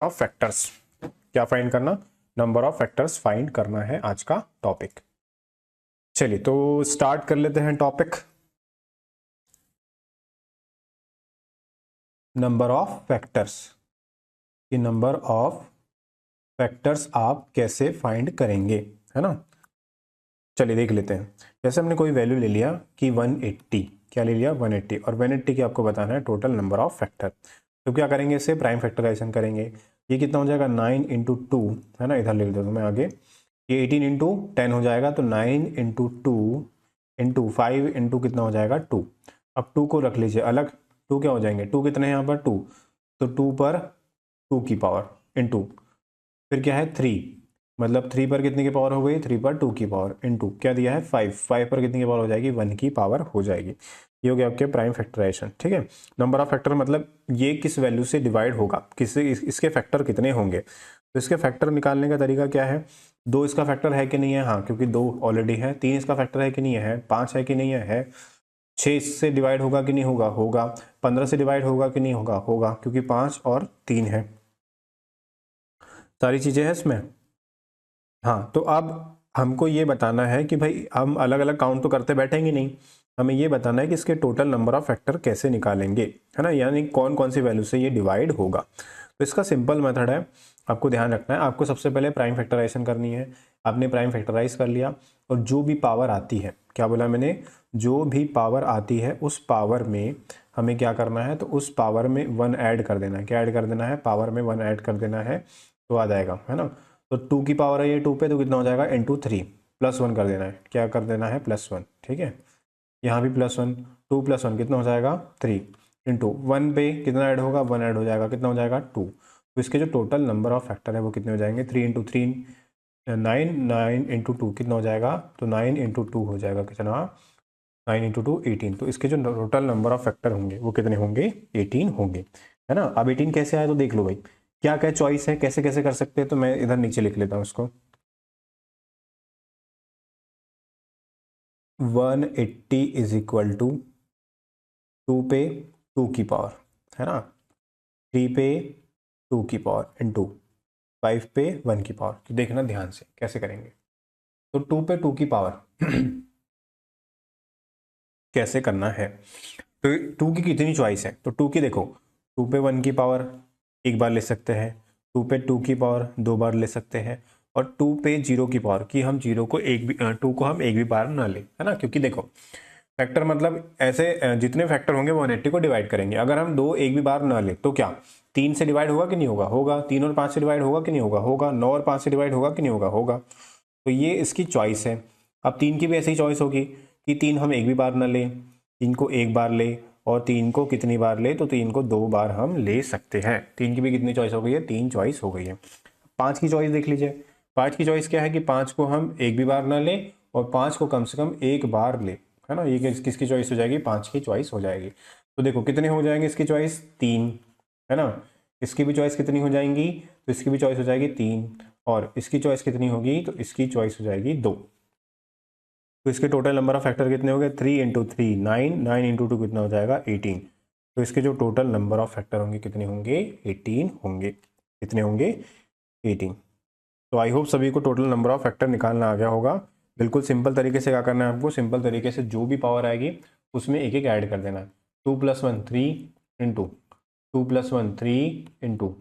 Of factors. क्या find करना? Number of factors find करना है आज का टॉपिक। चलिए तो स्टार्ट कर लेते हैं टॉपिक। Number of factors. कि नंबर ऑफ फैक्टर्स आप कैसे फाइंड करेंगे, है ना। चलिए देख लेते हैं। जैसे हमने कोई वैल्यू ले लिया कि 180, क्या ले लिया 180, और 180 की आपको बताना है टोटल नंबर ऑफ फैक्टर। तो क्या करेंगे, इसे प्राइम फैक्टराइजेशन करेंगे। ये कितना हो जाएगा 9 इंटू टू, है ना, इधर ले लेता हूँ मैं आगे। ये 18 इंटू 10 हो जाएगा, तो 9 इंटू टू इंटू 5 इंटू कितना हो जाएगा 2। अब 2 को रख लीजिए अलग। 2 क्या हो जाएंगे, 2 कितने हैं यहाँ पर 2, तो 2 पर 2 की पावर इंटू, फिर क्या है 3, मतलब 3 पर कितने की पावर हो गई, 3 पर 2 की पावर इंटू क्या दिया है 5, 5 पर कितने की पावर हो जाएगी 1 की पावर हो जाएगी। ये हो गया आपके प्राइम फैक्टराइजेशन, ठीक है। नंबर ऑफ फैक्टर मतलब ये किस वैल्यू से डिवाइड होगा, इसके फैक्टर कितने होंगे। तो इसके फैक्टर निकालने का तरीका क्या है, 2 इसका फैक्टर है कि नहीं है, हाँ क्योंकि 2 ऑलरेडी है। 3 इसका फैक्टर है कि नहीं है, 5 है कि नहीं है। 6 इससे डिवाइड होगा कि नहीं होगा, होगा। 15 से डिवाइड होगा कि नहीं होगा, होगा, क्योंकि 5 और 3 है। सारी चीजें हैं इसमें। हाँ तो अब हमको ये बताना है कि भाई हम अलग अलग काउंट तो करते बैठेंगे नहीं, हमें ये बताना है कि इसके टोटल नंबर ऑफ फैक्टर कैसे निकालेंगे, है ना, यानी कौन कौन सी वैल्यू से ये डिवाइड होगा। तो इसका सिंपल मेथड है, आपको ध्यान रखना है। आपको सबसे पहले प्राइम फैक्टराइजेशन करनी है। आपने प्राइम फैक्टराइज कर लिया, और जो भी पावर आती है, क्या बोला मैंने, जो भी पावर आती है उस पावर में हमें क्या करना है, तो उस पावर में 1 ऐड कर देना है। क्या ऐड कर देना है, पावर में 1 ऐड कर देना है, तो आ जाएगा, है ना। तो 2 की पावर है ये 2 पे, तो कितना हो जाएगा इंटू 3, +1 कर देना है। क्या कर देना है +1, ठीक है। यहाँ भी +1, 2 + 1 कितना हो जाएगा 3, इंटू 1 पे कितना ऐड होगा 1 ऐड हो जाएगा, कितना हो जाएगा 2। तो इसके जो टोटल नंबर ऑफ फैक्टर है वो कितने हो जाएंगे, 3 इंटू 3 9, 9 इंटू 2 कितना हो जाएगा, तो 9 इंटू 2 हो जाएगा कितना, 9 इंटू 2 18। तो इसके जो टोटल नंबर ऑफ फैक्टर होंगे वो कितने होंगे, 18 होंगे, है ना। अब 18 कैसे आया तो देख लो भाई, क्या क्या चॉइस है, कैसे कैसे कर सकते हैं, तो मैं इधर नीचे लिख लेता हूँ इसको। 180 इज इक्वल टू 2 पे 2 की पावर, है ना, 3 पे 2 की पावर इंटू 5 पे 1 की पावर। तो देखना ध्यान से कैसे करेंगे। तो 2 पे 2 की पावर कैसे करना है, तो 2 की कितनी चॉइस है, तो 2 की देखो, 2 पे 1 की पावर एक बार ले सकते हैं, 2 पे 2 की पावर 2 बार ले सकते हैं, और 2 पे 0 की पावर कि हम 0 को एक भी 2 को हम एक भी बार ना ले, है ना। क्योंकि देखो फैक्टर मतलब ऐसे जितने फैक्टर होंगे वो 180 को डिवाइड करेंगे। अगर हम 2 एक भी बार ना ले तो क्या 3 से डिवाइड होगा कि नहीं होगा, होगा। 3 और 5 से डिवाइड होगा कि नहीं होगा, होगा। 9 और 5 से डिवाइड होगा कि नहीं होगा, होगा। तो ये इसकी चॉइस है। अब 3 की भी ऐसी चॉइस होगी कि 3 हम एक भी बार ना लें, 3 को एक बार ले, और 3 को कितनी बार ले, तो 3 को 2 बार हम ले सकते हैं। 3 की भी कितनी चॉइस हो गई है, 3 चॉइस हो गई है। 5 की चॉइस देख लीजिए। 5 की चॉइस क्या है कि 5 को हम एक भी बार ना लें, और 5 को कम से कम एक बार ले, है ना। ये किसकी चॉइस हो जाएगी, 5 की चॉइस हो जाएगी। तो देखो कितने हो जाएंगे इसकी चॉइस 3, है ना। इसकी भी चॉइस कितनी हो जाएंगी, तो इसकी भी चॉइस हो जाएगी 3, और इसकी चॉइस कितनी होगी, तो इसकी चॉइस हो जाएगी 2। तो इसके टोटल नंबर ऑफ फैक्टर कितने हो गए, 3 इंटू 3 9, 9 इंटू 2 कितना हो जाएगा 18। तो इसके जो टोटल नंबर ऑफ फैक्टर होंगे कितने होंगे, 18 होंगे। कितने होंगे 18। तो आई होप सभी को टोटल नंबर ऑफ फैक्टर निकालना आ गया होगा। बिल्कुल सिंपल तरीके से क्या करना है आपको, सिंपल तरीके से जो भी पावर आएगी उसमें एक एक ऐड कर देना है। 2 + 1 3 इंटू 2 + 1 3 इंटू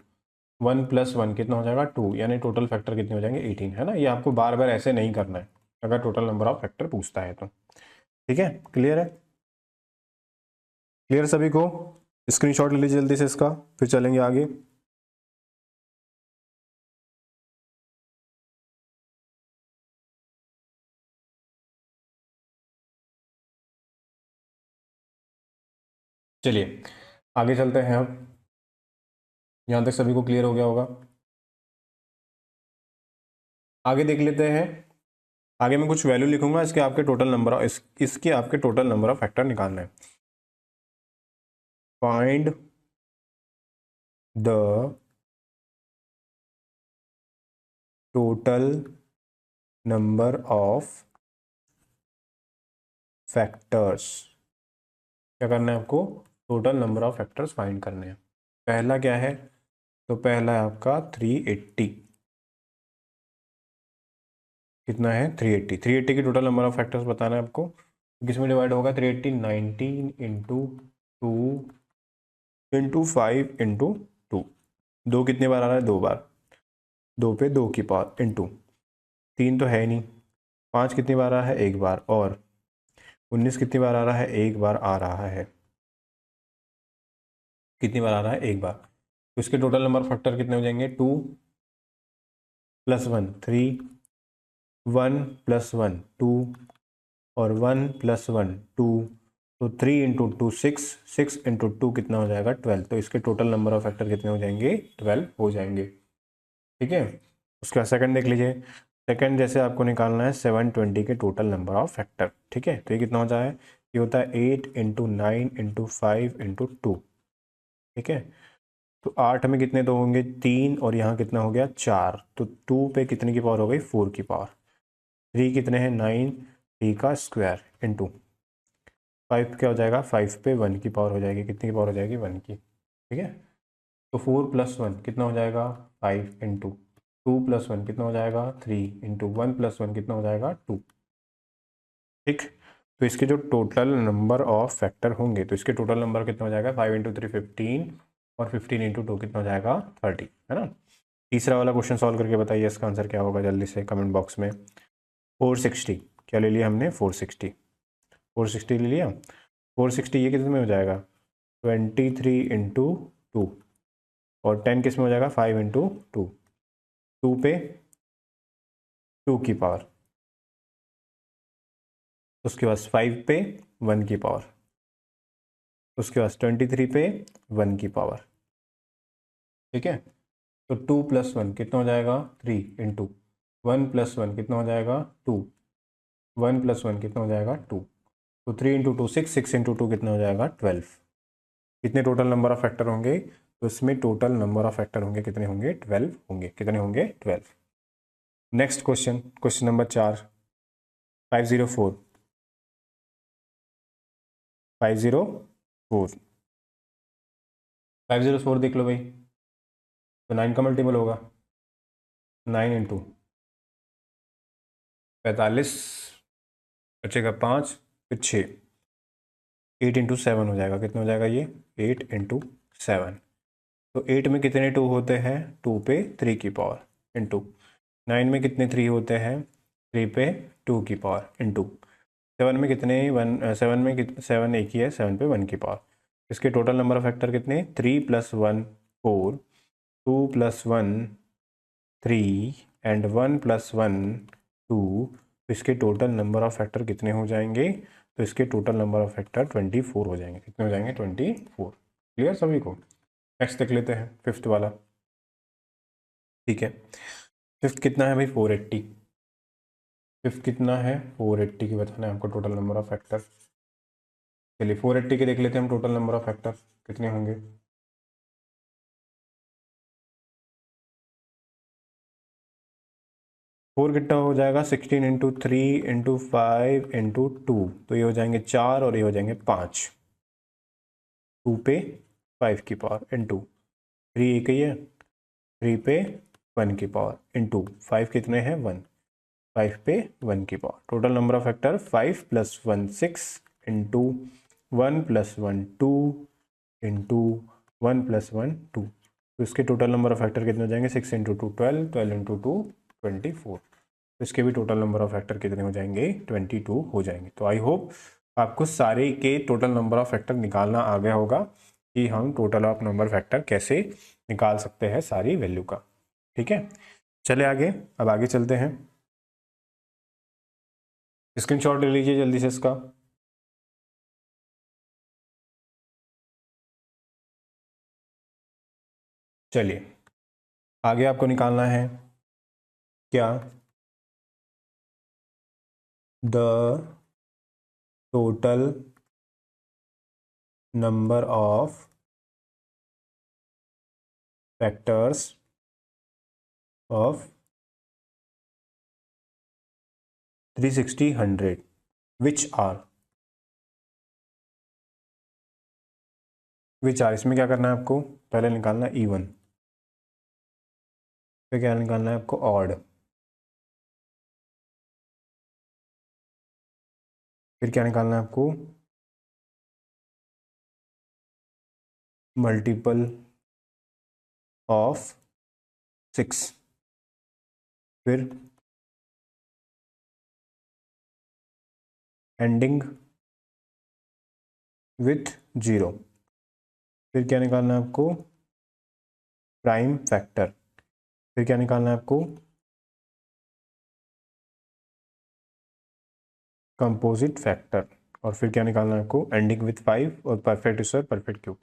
1 + 1 कितना हो जाएगा 2, यानी टोटल फैक्टर कितने हो जाएंगे 18, है ना। ये आपको बार बार ऐसे नहीं करना है अगर टोटल नंबर ऑफ फैक्टर पूछता है तो। ठीक है, क्लियर है, क्लियर सभी को। स्क्रीनशॉट ले लीजिए जल्दी से इसका, फिर चलेंगे आगे। चलिए आगे चलते हैं अब। यहाँ तक सभी को क्लियर हो गया होगा। आगे देख लेते हैं। आगे मैं कुछ वैल्यू लिखूंगा, इसके आपके टोटल नंबर इसके आपके टोटल नंबर ऑफ फैक्टर निकालना है। Find the total number of factors. क्या करना है आपको, total number of factors find करने हैं। पहला क्या है, तो पहला है आपका 380, कितना है 380। 380 की टोटल नंबर ऑफ फैक्टर्स बताना है आपको। किस में डिवाइड होगा 380, 19 इंटू 2 इंटू 5 इंटू 2। दो कितने बार आ रहा है, 2 बार, 2 पे 2 की पावर इंटू 3 तो है ही नहीं। 5 कितनी बार आ रहा है, 1 बार, और 19 कितनी बार आ रहा है, 1 बार आ रहा है। कितनी बार आ रहा है, 1 बार। तो इसके टोटल नंबर फैक्टर कितने हो जाएंगे, 2 + 1 3, 1 + 1 2, और 1 + 1 2। तो 3 इंटू 2 6, 6 इंटू 2 कितना हो जाएगा, 12। तो इसके टोटल नंबर ऑफ फैक्टर कितने हो जाएंगे, 12 हो जाएंगे। ठीक है। उसका सेकंड देख लीजिए। सेकंड जैसे आपको निकालना है 720 के टोटल नंबर ऑफ फैक्टर। ठीक है, तो ये कितना होता है, ये होता है 8 इंटू 9 इंटू 5 इंटू 2। ठीक है, तो 8 में कितने दो होंगे, 3, और यहाँ कितना हो गया, 4। तो 2 पे कितने की पावर हो गई, 4 की पावर। 3 कितने हैं, 9, 3 का स्क्वायर इंटू 5 क्या हो जाएगा, 5 पे 1 की पावर हो जाएगी। कितनी की पावर हो जाएगी, 1 की। ठीक है, तो 4 + 1 कितना हो जाएगा, 5 इंटू 2 + 1 कितना हो जाएगा, 3 इंटू 1 + 1 कितना हो जाएगा, 2। ठीक, तो इसके जो टोटल नंबर ऑफ फैक्टर होंगे, तो इसके टोटल नंबर कितना हो जाएगा, 5 इंटू 3 15, और 15 इंटू 2 कितना हो जाएगा, 30, है ना। तीसरा वाला क्वेश्चन सॉल्व करके बताइए इसका आंसर क्या होगा, जल्दी से कमेंट बॉक्स में। 460 क्या ले लिया हमने, 460, 460 ले लिया। 460 ये कितने में हो जाएगा, 23 इंटू 2, और 10 किस में हो जाएगा, 5 इंटू 2। 2 पे 2 की पावर, उसके बाद 5 पे 1 की पावर, उसके बाद 23 पे 1 की पावर। ठीक है, तो 2 + 1 कितना हो जाएगा, 3 इंटू 1 + 1 कितना हो जाएगा, 2। 1 + 1 कितना हो जाएगा, 2। तो 3 इंटू 2 6, 6 इंटू 2 कितना हो जाएगा, 12। कितने टोटल नंबर ऑफ फैक्टर होंगे, तो इसमें टोटल नंबर ऑफ फैक्टर होंगे कितने होंगे, 12 होंगे। कितने होंगे, 12। नेक्स्ट क्वेश्चन, क्वेश्चन नंबर 4, 504, 504, 504 देख लो भाई। तो 9 का मल्टीपल होगा, 9 इंटू 45, बचेगा 5, फिर 6, 8 इंटू 7 हो जाएगा। कितना हो जाएगा ये, 8 इंटू 7। तो 8 में कितने 2 होते हैं, 2 पे 3 की पावर इंटू 9 में कितने 3 होते हैं, 3 पे 2 की पावर इंटू 7 में कितने 1, 7 में 7 एक ही है, 7 पे 1 की पावर। इसके टोटल नंबर ऑफ फैक्टर कितने, 3 + 1 4, 2 + 1 3, एंड 1 + 1 2। तो इसके टोटल नंबर ऑफ फैक्टर कितने हो जाएंगे, तो इसके टोटल नंबर ऑफ फैक्टर 24 हो जाएंगे। कितने हो जाएंगे, 24। क्लियर सभी को। नेक्स्ट देख लेते हैं, फिफ्थ वाला। ठीक है, फिफ्थ कितना है भाई, 480। फिफ्थ कितना है, 480 की बताना है आपको टोटल नंबर ऑफ फैक्टर। चलिए 480 के देख लेते हैं हम टोटल नंबर ऑफ फैक्टर कितने होंगे। 4 कितना हो जाएगा, 16 इंटू 3 इंटू 5 इंटू 2। तो ये हो जाएंगे 4, और ये हो जाएंगे 5। 2 पे 5 की पावर इंटू 3 एक ही है, 3 पे 1 की पावर इंटू 5 कितने हैं, 1। 5 पे 1 की power. Total number of factor 5 + 1 6 into 1 + 1 2 into 1 + 1 2। तो इसके टोटल नंबर ऑफ फैक्टर कितने हो जाएंगे, 6 इंटू 2 12, 12 इंटू 2 24। तो इसके भी टोटल नंबर ऑफ फैक्टर कितने हो जाएंगे, 22 हो जाएंगे। तो आई होप आपको सारे के टोटल नंबर ऑफ फैक्टर निकालना आ गया होगा कि हम टोटल ऑफ नंबर फैक्टर कैसे निकाल सकते हैं सारी वैल्यू का। ठीक है, चले आगे, अब आगे चलते हैं। स्क्रीनशॉट ले लीजिए जल्दी से इसका। चलिए आगे आपको निकालना है क्या, the total number of factors of 360 100 which are, which are. इसमें क्या करना है आपको, पहले निकालना E1। फिर क्या निकालना है आपको, ऑड। फिर क्या निकालना है आपको, मल्टीपल ऑफ 6। फिर एंडिंग विथ 0। फिर क्या निकालना है आपको, प्राइम फैक्टर। फिर क्या निकालना है आपको, कंपोजिट फैक्टर। और फिर क्या निकालना है आपको, एंडिंग विथ 5 और perfect square perfect cube.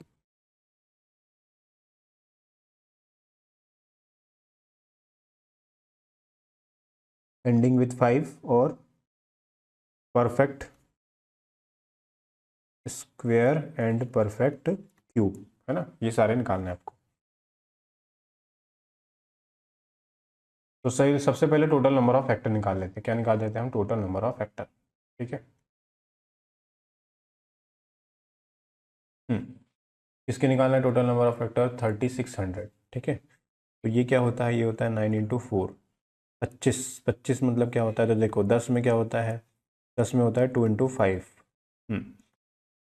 Ending with 5 और perfect square and perfect cube, है ना, ये सारे निकालने हैं आपको। तो सही, सबसे पहले टोटल नंबर ऑफ फैक्टर निकाल लेते हैं। क्या निकाल देते हैं हम, टोटल नंबर ऑफ फैक्टर। ठीक है। इसके निकालना है टोटल नंबर ऑफ फैक्टर 3600। ठीक है। तो ये क्या होता है, ये होता है 9 × 4, 25। 25 मतलब क्या होता है, तो देखो 10 में क्या होता है, 10 में होता है 2 × 5।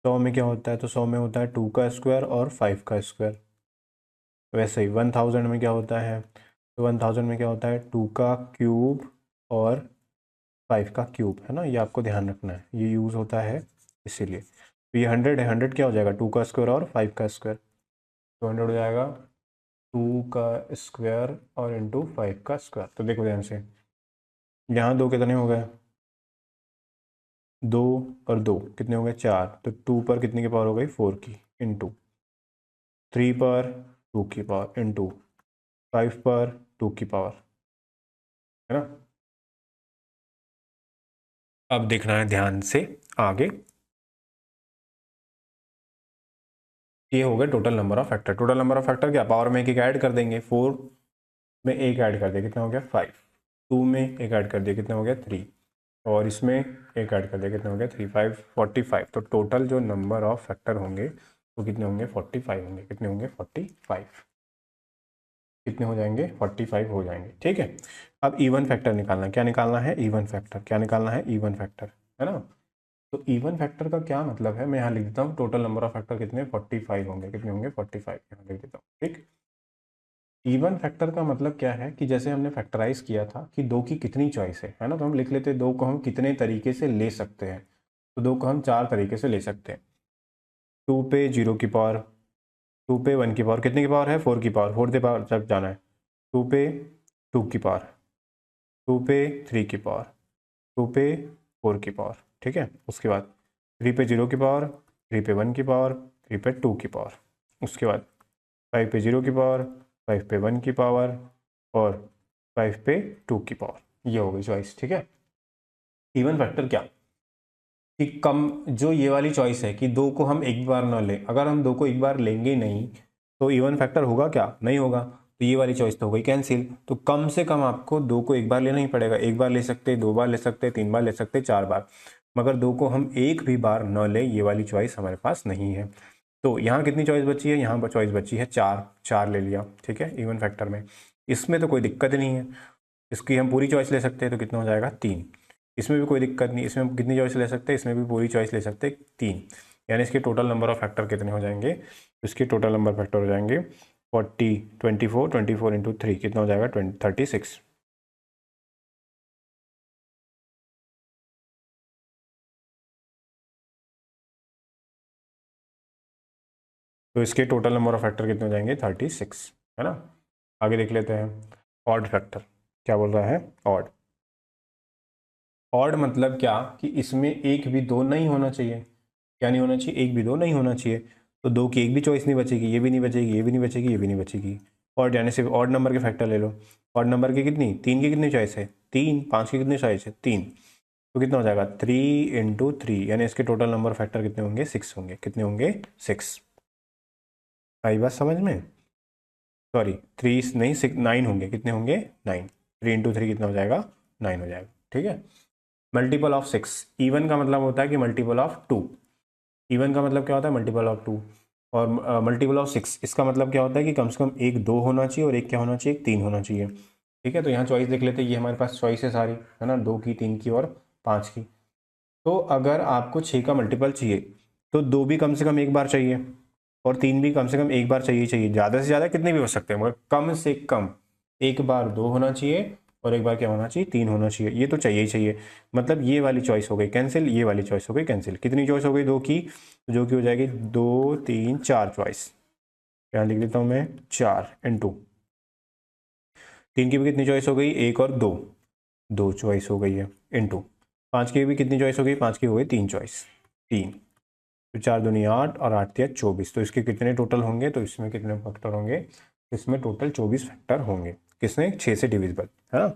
100 में क्या होता है, तो 100 में होता है 2 का स्क्वायर और 5 का स्क्वायर। वैसे ही 1000 में क्या होता है, तो 1000 में क्या होता है, 2 का क्यूब और 5 का क्यूब, है ना, ये आपको ध्यान रखना है, ये यूज़ होता है इसीलिए। तो ये 100 है, 100 क्या हो जाएगा, 2 का स्क्वायर और 5 का स्क्वायर, तो 100 हो जाएगा 2 का स्क्वायर और इंटू 5 का स्क्वायर। तो देखो ध्यान से, यहाँ दो कितने हो गए, 2 और 2 कितने हो गए, 4। तो 2 पर कितने की पावर हो गई, 4 की, इंटू 3 पर 2 की पावर, इंटू 5 पर 2 की पावर, है ना। अब देखना है ध्यान से आगे, ये हो गया total number of factor. Total number of factor क्या, पावर में एक ऐड कर देंगे, 4 में एक ऐड कर दिया, कितना हो गया 5। 2 में एक ऐड कर दिया, कितना हो गया 3। और इसमें एक ऐड कर दिया, कितना हो गया 3, 5, 45। तो टोटल जो नंबर ऑफ फैक्टर होंगे वो कितने होंगे, 45 होंगे। कितने होंगे, 45। कितने हो जाएंगे, 45 हो जाएंगे। ठीक है। अब इवन फैक्टर निकालना है। क्या निकालना है, इवन फैक्टर। क्या निकालना है, इवन फैक्टर, है ना। तो इवन फैक्टर का क्या मतलब है, मैं यहाँ लिख देता हूँ, टोटल नंबर ऑफ फैक्टर कितने, 45 होंगे। कितने होंगे, 45, यहाँ लिख देता हूँ। ठीक। इवन फैक्टर का मतलब क्या है, कि जैसे हमने फैक्टराइज किया था कि दो की कितनी चॉइस है ना, तो हम लिख लेते हैं दो को हम कितने तरीके से ले सकते हैं। तो दो को हम 4 तरीके से ले सकते हैं। 2 पे 0 की पावर, 2 पे 1 की पावर, कितने की पावर है, 4 की पावर, 4 की पावर जब जाना है। 2 पे 2 की पावर, 2 पे 3 की पावर, 2 पे 4 की पावर। ठीक है। उसके बाद 3 पे 0 की पावर, 3 पे 1 की पावर, 3 पे 2 की पावर। उसके बाद 5 पे 0 की पावर, 5 पे 1 की पावर और 5 पे 2 की पावर। ये हो गई चॉइस। ठीक है। इवन फैक्टर क्या, कि कम, जो ये वाली चॉइस है कि दो को हम एक बार ना लें, अगर हम दो को एक बार लेंगे नहीं तो इवन फैक्टर होगा क्या, नहीं होगा। तो ये वाली चॉइस तो हो गई कैंसिल। तो कम से कम आपको दो को एक बार लेना ही पड़ेगा। एक बार ले सकते, 2 बार ले सकते, 3 बार ले सकते, 4 बार, मगर दो को हम एक भी बार न ले, ये वाली चॉइस हमारे पास नहीं है। तो यहाँ कितनी चॉइस बची है, यहाँ पर चॉइस बची है 4, 4 ले लिया। ठीक है, इवन फैक्टर में इसमें तो कोई दिक्कत नहीं है, इसकी हम पूरी चॉइस ले सकते हैं, तो कितना हो जाएगा 3। इसमें भी कोई दिक्कत नहीं, इसमें कितनी चॉइस ले सकते हैं, इसमें भी पूरी चॉइस ले सकते हैं, 3। यानी इसके टोटल नंबर ऑफ फैक्टर कितने हो जाएंगे, इसके टोटल नंबर फैक्टर हो जाएंगे 40, 24, 24 इंटू 3 कितना हो जाएगा, 36। तो इसके टोटल नंबर ऑफ फैक्टर कितने हो जाएंगे, 36, है ना। आगे देख लेते हैं ऑड फैक्टर। क्या बोल रहा है, ऑड। ऑड मतलब क्या, कि इसमें एक भी दो नहीं होना चाहिए। क्या नहीं होना चाहिए, एक भी दो नहीं होना चाहिए। तो दो की एक भी चॉइस नहीं बचेगी, ये भी नहीं बचेगी, ये भी नहीं बचेगी, ये भी नहीं बचेगी। और यानी सिर्फ ऑड नंबर के फैक्टर ले लो। ऑड नंबर की कितनी, 3 की कितनी चॉइस है, 3, 5 की कितनी चॉइस है, 3। तो कितना हो जाएगा, 3 × 3, यानी इसके टोटल नंबर फैक्टर कितने होंगे, 6 होंगे। कितने होंगे, 6। आई बात समझ में, सॉरी 3 नहीं, 6, 9 होंगे। कितने होंगे, 9। 3 × 3 कितना हो जाएगा, 9 हो जाएगा। ठीक है। मल्टीपल ऑफ 6, इवन का मतलब होता है कि मल्टीपल ऑफ 2। इवन का मतलब क्या होता है, मल्टीपल ऑफ 2। और मल्टीपल ऑफ 6, इसका मतलब क्या होता है कि कम से कम एक 2 होना चाहिए और एक क्या होना चाहिए, 3 होना चाहिए। ठीक है, तो यहाँ चॉइस देख लेते हैं, ये हमारे पास चॉइस है सारी, है ना, 2 की, 3 की और 5 की। तो अगर आपको 6 का मल्टीपल चाहिए तो 2 भी कम से कम एक बार चाहिए और 3 भी कम से कम एक बार चाहिए। ज़्यादा से ज़्यादा कितने भी हो सकते हैं, मगर कम से कम एक बार 2 होना चाहिए और एक बार क्या होना चाहिए, 3 होना चाहिए। ये तो चाहिए ही चाहिए। मतलब ये वाली चॉइस हो गई कैंसिल, ये वाली चॉइस हो गई कैंसिल। कितनी चॉइस हो गई, 2 की, जो कि हो जाएगी 2 3 4 चॉइस। यहाँ लिख देता हूँ मैं 4 × 3 की भी कितनी चॉइस हो गई, 1 और 2, 2 चॉइस हो गई है, इंटू 5 की भी कितनी चॉइस हो गई, 5 की हो गई 3 चॉइस, 3। तो 4 दूनी 8 और 8 तिया 24। तो इसके कितने टोटल होंगे, तो इसमें कितने फैक्टर होंगे, इसमें टोटल 24 फैक्टर होंगे। किसने, 6 से डिविजिबल, है ना।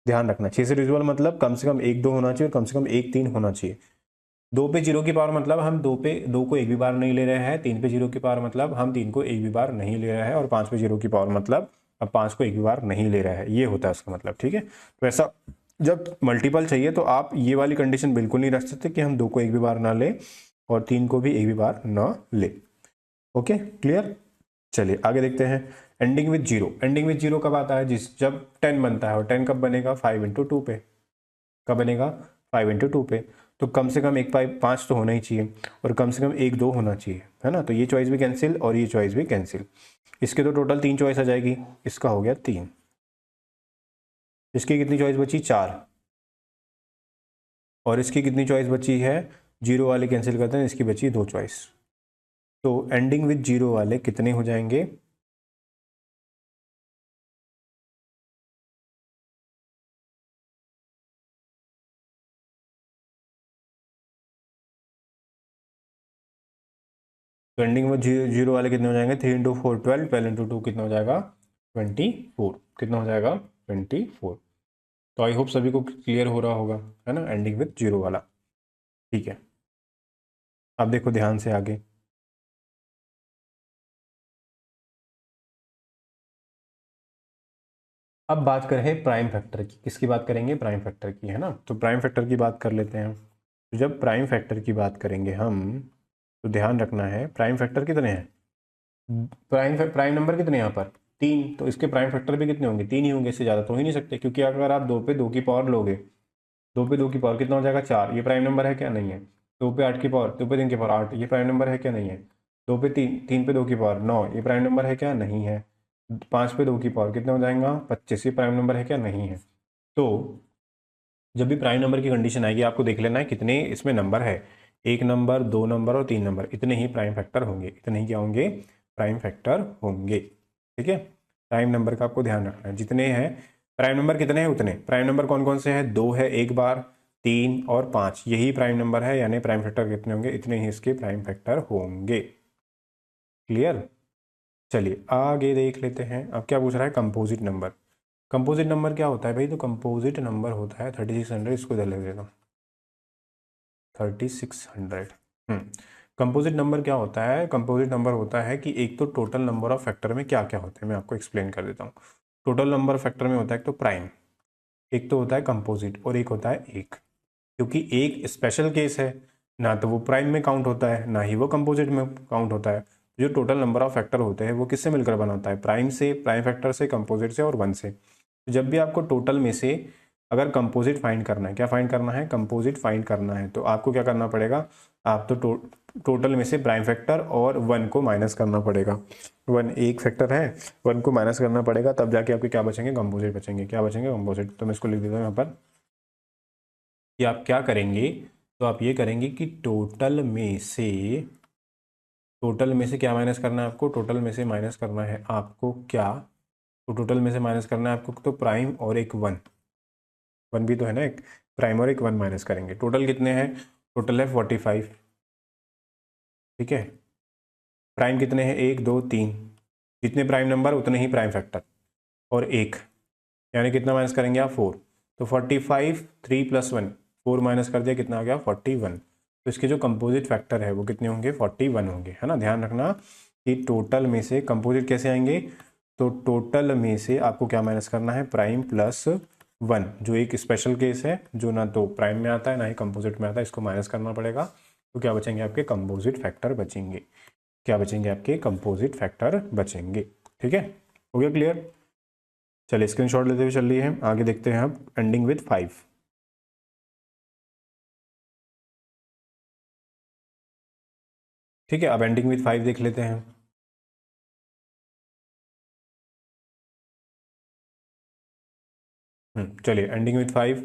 ध्यान रखना 6 से डिविजिबल मतलब कम से कम 1 2 होना चाहिए और कम से कम 1 3 होना चाहिए। 2 पे 0 की पावर मतलब हम 2 पे 2 को एक भी बार नहीं ले रहे हैं, 3 पे 0 की पावर मतलब हम 3 को एक भी बार नहीं ले रहे हैं, और 5 पे 0 की पावर मतलब अब 5 को एक भी बार नहीं ले रहा है, ये होता है उसका मतलब। ठीक है, तो ऐसा जब मल्टीपल चाहिए तो आप ये वाली कंडीशन बिल्कुल नहीं रख सकते कि हम 2 को एक भी बार ना ले और 3 को भी एक भी बार ना ले। Okay, clear. चलिए आगे देखते हैं। Ending with zero, ending with zero कब आता है, जब 10 बनता है, और 10 कब बनेगा, 5 × 2 पे। कब बनेगा, 5 × 2 पे। तो कम से कम एक 5 तो होना ही चाहिए और कम से कम एक 2 होना चाहिए, है ना। तो ये चॉइस भी कैंसिल और ये चॉइस भी कैंसिल। इसके तो टोटल 3 चॉइस आ जाएगी, इसका हो गया 3। इसकी कितनी चॉइस बची, 4। और इसकी कितनी चॉइस बची है, जीरो वाले कैंसिल करते हैं, इसकी बची 2 चॉइस। तो एंडिंग विद जीरो वाले कितने हो जाएंगे, तो एंडिंग में जीरो वाले कितने हो जाएंगे, 3 × 4 12, 12 × 2 कितना हो जाएगा, 24। कितना हो जाएगा, 24। तो आई होप सभी को क्लियर हो रहा होगा, है ना, एंडिंग विद जीरो वाला। ठीक है, अब देखो ध्यान से आगे। अब बात करें प्राइम फैक्टर की, किसकी बात करेंगे, प्राइम फैक्टर की, है ना। तो प्राइम फैक्टर की बात कर लेते हैं। तो जब प्राइम फैक्टर की बात करेंगे हम, तो ध्यान रखना है प्राइम फैक्टर कितने हैं, प्राइम नंबर कितने हैं यहाँ पर, 3। तो इसके प्राइम फैक्टर भी कितने होंगे, 3 ही होंगे, इससे ज़्यादा तो हो ही नहीं सकते, क्योंकि अगर आप 2 पे 2 की पावर लोगे, 2 पे 2 की पावर कितना हो जाएगा, 4। ये प्राइम नंबर है क्या, नहीं है। 2 पे 8 की पावर, 2 पे 3 की पावर 8, ये प्राइम नंबर है क्या, नहीं है। 2 पे 3, 3 पे 2 की पावर 9, ये प्राइम नंबर है क्या, नहीं है। 5 पे 2 की पावर कितना हो जाएगा, 25, ये प्राइम नंबर है क्या, नहीं है। तो जब भी प्राइम नंबर की कंडीशन आएगी, आपको देख लेना है कितने इसमें नंबर है, 1 नंबर, 2 नंबर और 3 नंबर, इतने ही प्राइम फैक्टर होंगे, इतने ही क्या होंगे, प्राइम फैक्टर होंगे। ठीक है, प्राइम नंबर का आपको ध्यान रखना है, जितने हैं प्राइम नंबर कितने हैं उतने। प्राइम नंबर कौन कौन से हैं, 2 है एक बार, 3 और 5, यही प्राइम नंबर है, यानी प्राइम फैक्टर कितने होंगे, इतने ही इसके प्राइम फैक्टर होंगे। क्लियर। चलिए आगे देख लेते हैं। अब क्या पूछ रहा है, कंपोजिट नंबर। कंपोजिट नंबर क्या होता है भाई, तो कंपोजिट नंबर होता है 3600, इसको इधर लिख देता हूँ, 3600। कंपोजिट नंबर क्या होता है, कंपोजिट नंबर होता है कि एक तो टोटल नंबर ऑफ फैक्टर में क्या क्या होते हैं, मैं आपको एक्सप्लेन कर देता हूँ। टोटल नंबर फैक्टर में होता है एक तो प्राइम, एक तो होता है कंपोजिट, और एक होता है एक। क्योंकि एक स्पेशल केस है, ना तो वो प्राइम में काउंट होता है ना ही वो कंपोजिट में काउंट होता है। जो टोटल नंबर ऑफ फैक्टर होते हैं वो किससे मिलकर बना होता है, प्राइम से, प्राइम फैक्टर से, कंपोजिट से और वन से। तो जब भी आपको टोटल में से अगर कंपोजिट फाइंड करना है, क्या फाइंड करना है, कंपोजिट फाइंड करना है, तो आपको क्या करना पड़ेगा, आप तो टोटल में से प्राइम फैक्टर और वन को माइनस करना पड़ेगा। वन एक फैक्टर है, वन को माइनस करना पड़ेगा, तब जाके आपके क्या बचेंगे, कंपोजिट बचेंगे। क्या बचेंगे, कंपोजिट। तो मैं इसको लिख देता हूँ यहाँ पर कि आप क्या करेंगे, तो आप ये करेंगे कि टोटल में से क्या माइनस करना है आपको, टोटल में से माइनस करना है आपको क्या, तो टोटल में से माइनस करना है आपको तो प्राइम और एक वन, वन भी तो है ना, एक प्राइम और एक वन माइनस करेंगे। टोटल कितने हैं, टोटल है 45। ठीक है, प्राइम कितने हैं, 1 2 3, जितने प्राइम नंबर उतने ही प्राइम फैक्टर, और एक, यानी कितना माइनस करेंगे आप, 4। तो 45, 3 + 1, 4 माइनस कर दिया, कितना आ गया, 41। तो इसके जो कंपोजिट फैक्टर है वो कितने होंगे, 41 होंगे, है ना। ध्यान रखना कि टोटल में से कंपोजिट कैसे आएंगे, तो टोटल में से आपको क्या माइनस करना है, प्राइम प्लस वन, जो एक स्पेशल केस है, जो ना तो प्राइम में आता है ना ही कंपोजिट में आता है, इसको माइनस करना पड़ेगा। तो क्या बचेंगे आपके, कंपोजिट फैक्टर बचेंगे। क्या बचेंगे, आपके कंपोजिट फैक्टर बचेंगे। ठीक है, हो गया क्लियर। चलिए स्क्रीनशॉट लेते हुए चल रही है, आगे देखते हैं आप एंडिंग विथ 5। ठीक है, अब एंडिंग विथ 5 देख लेते हैं। चलिए एंडिंग विथ 5,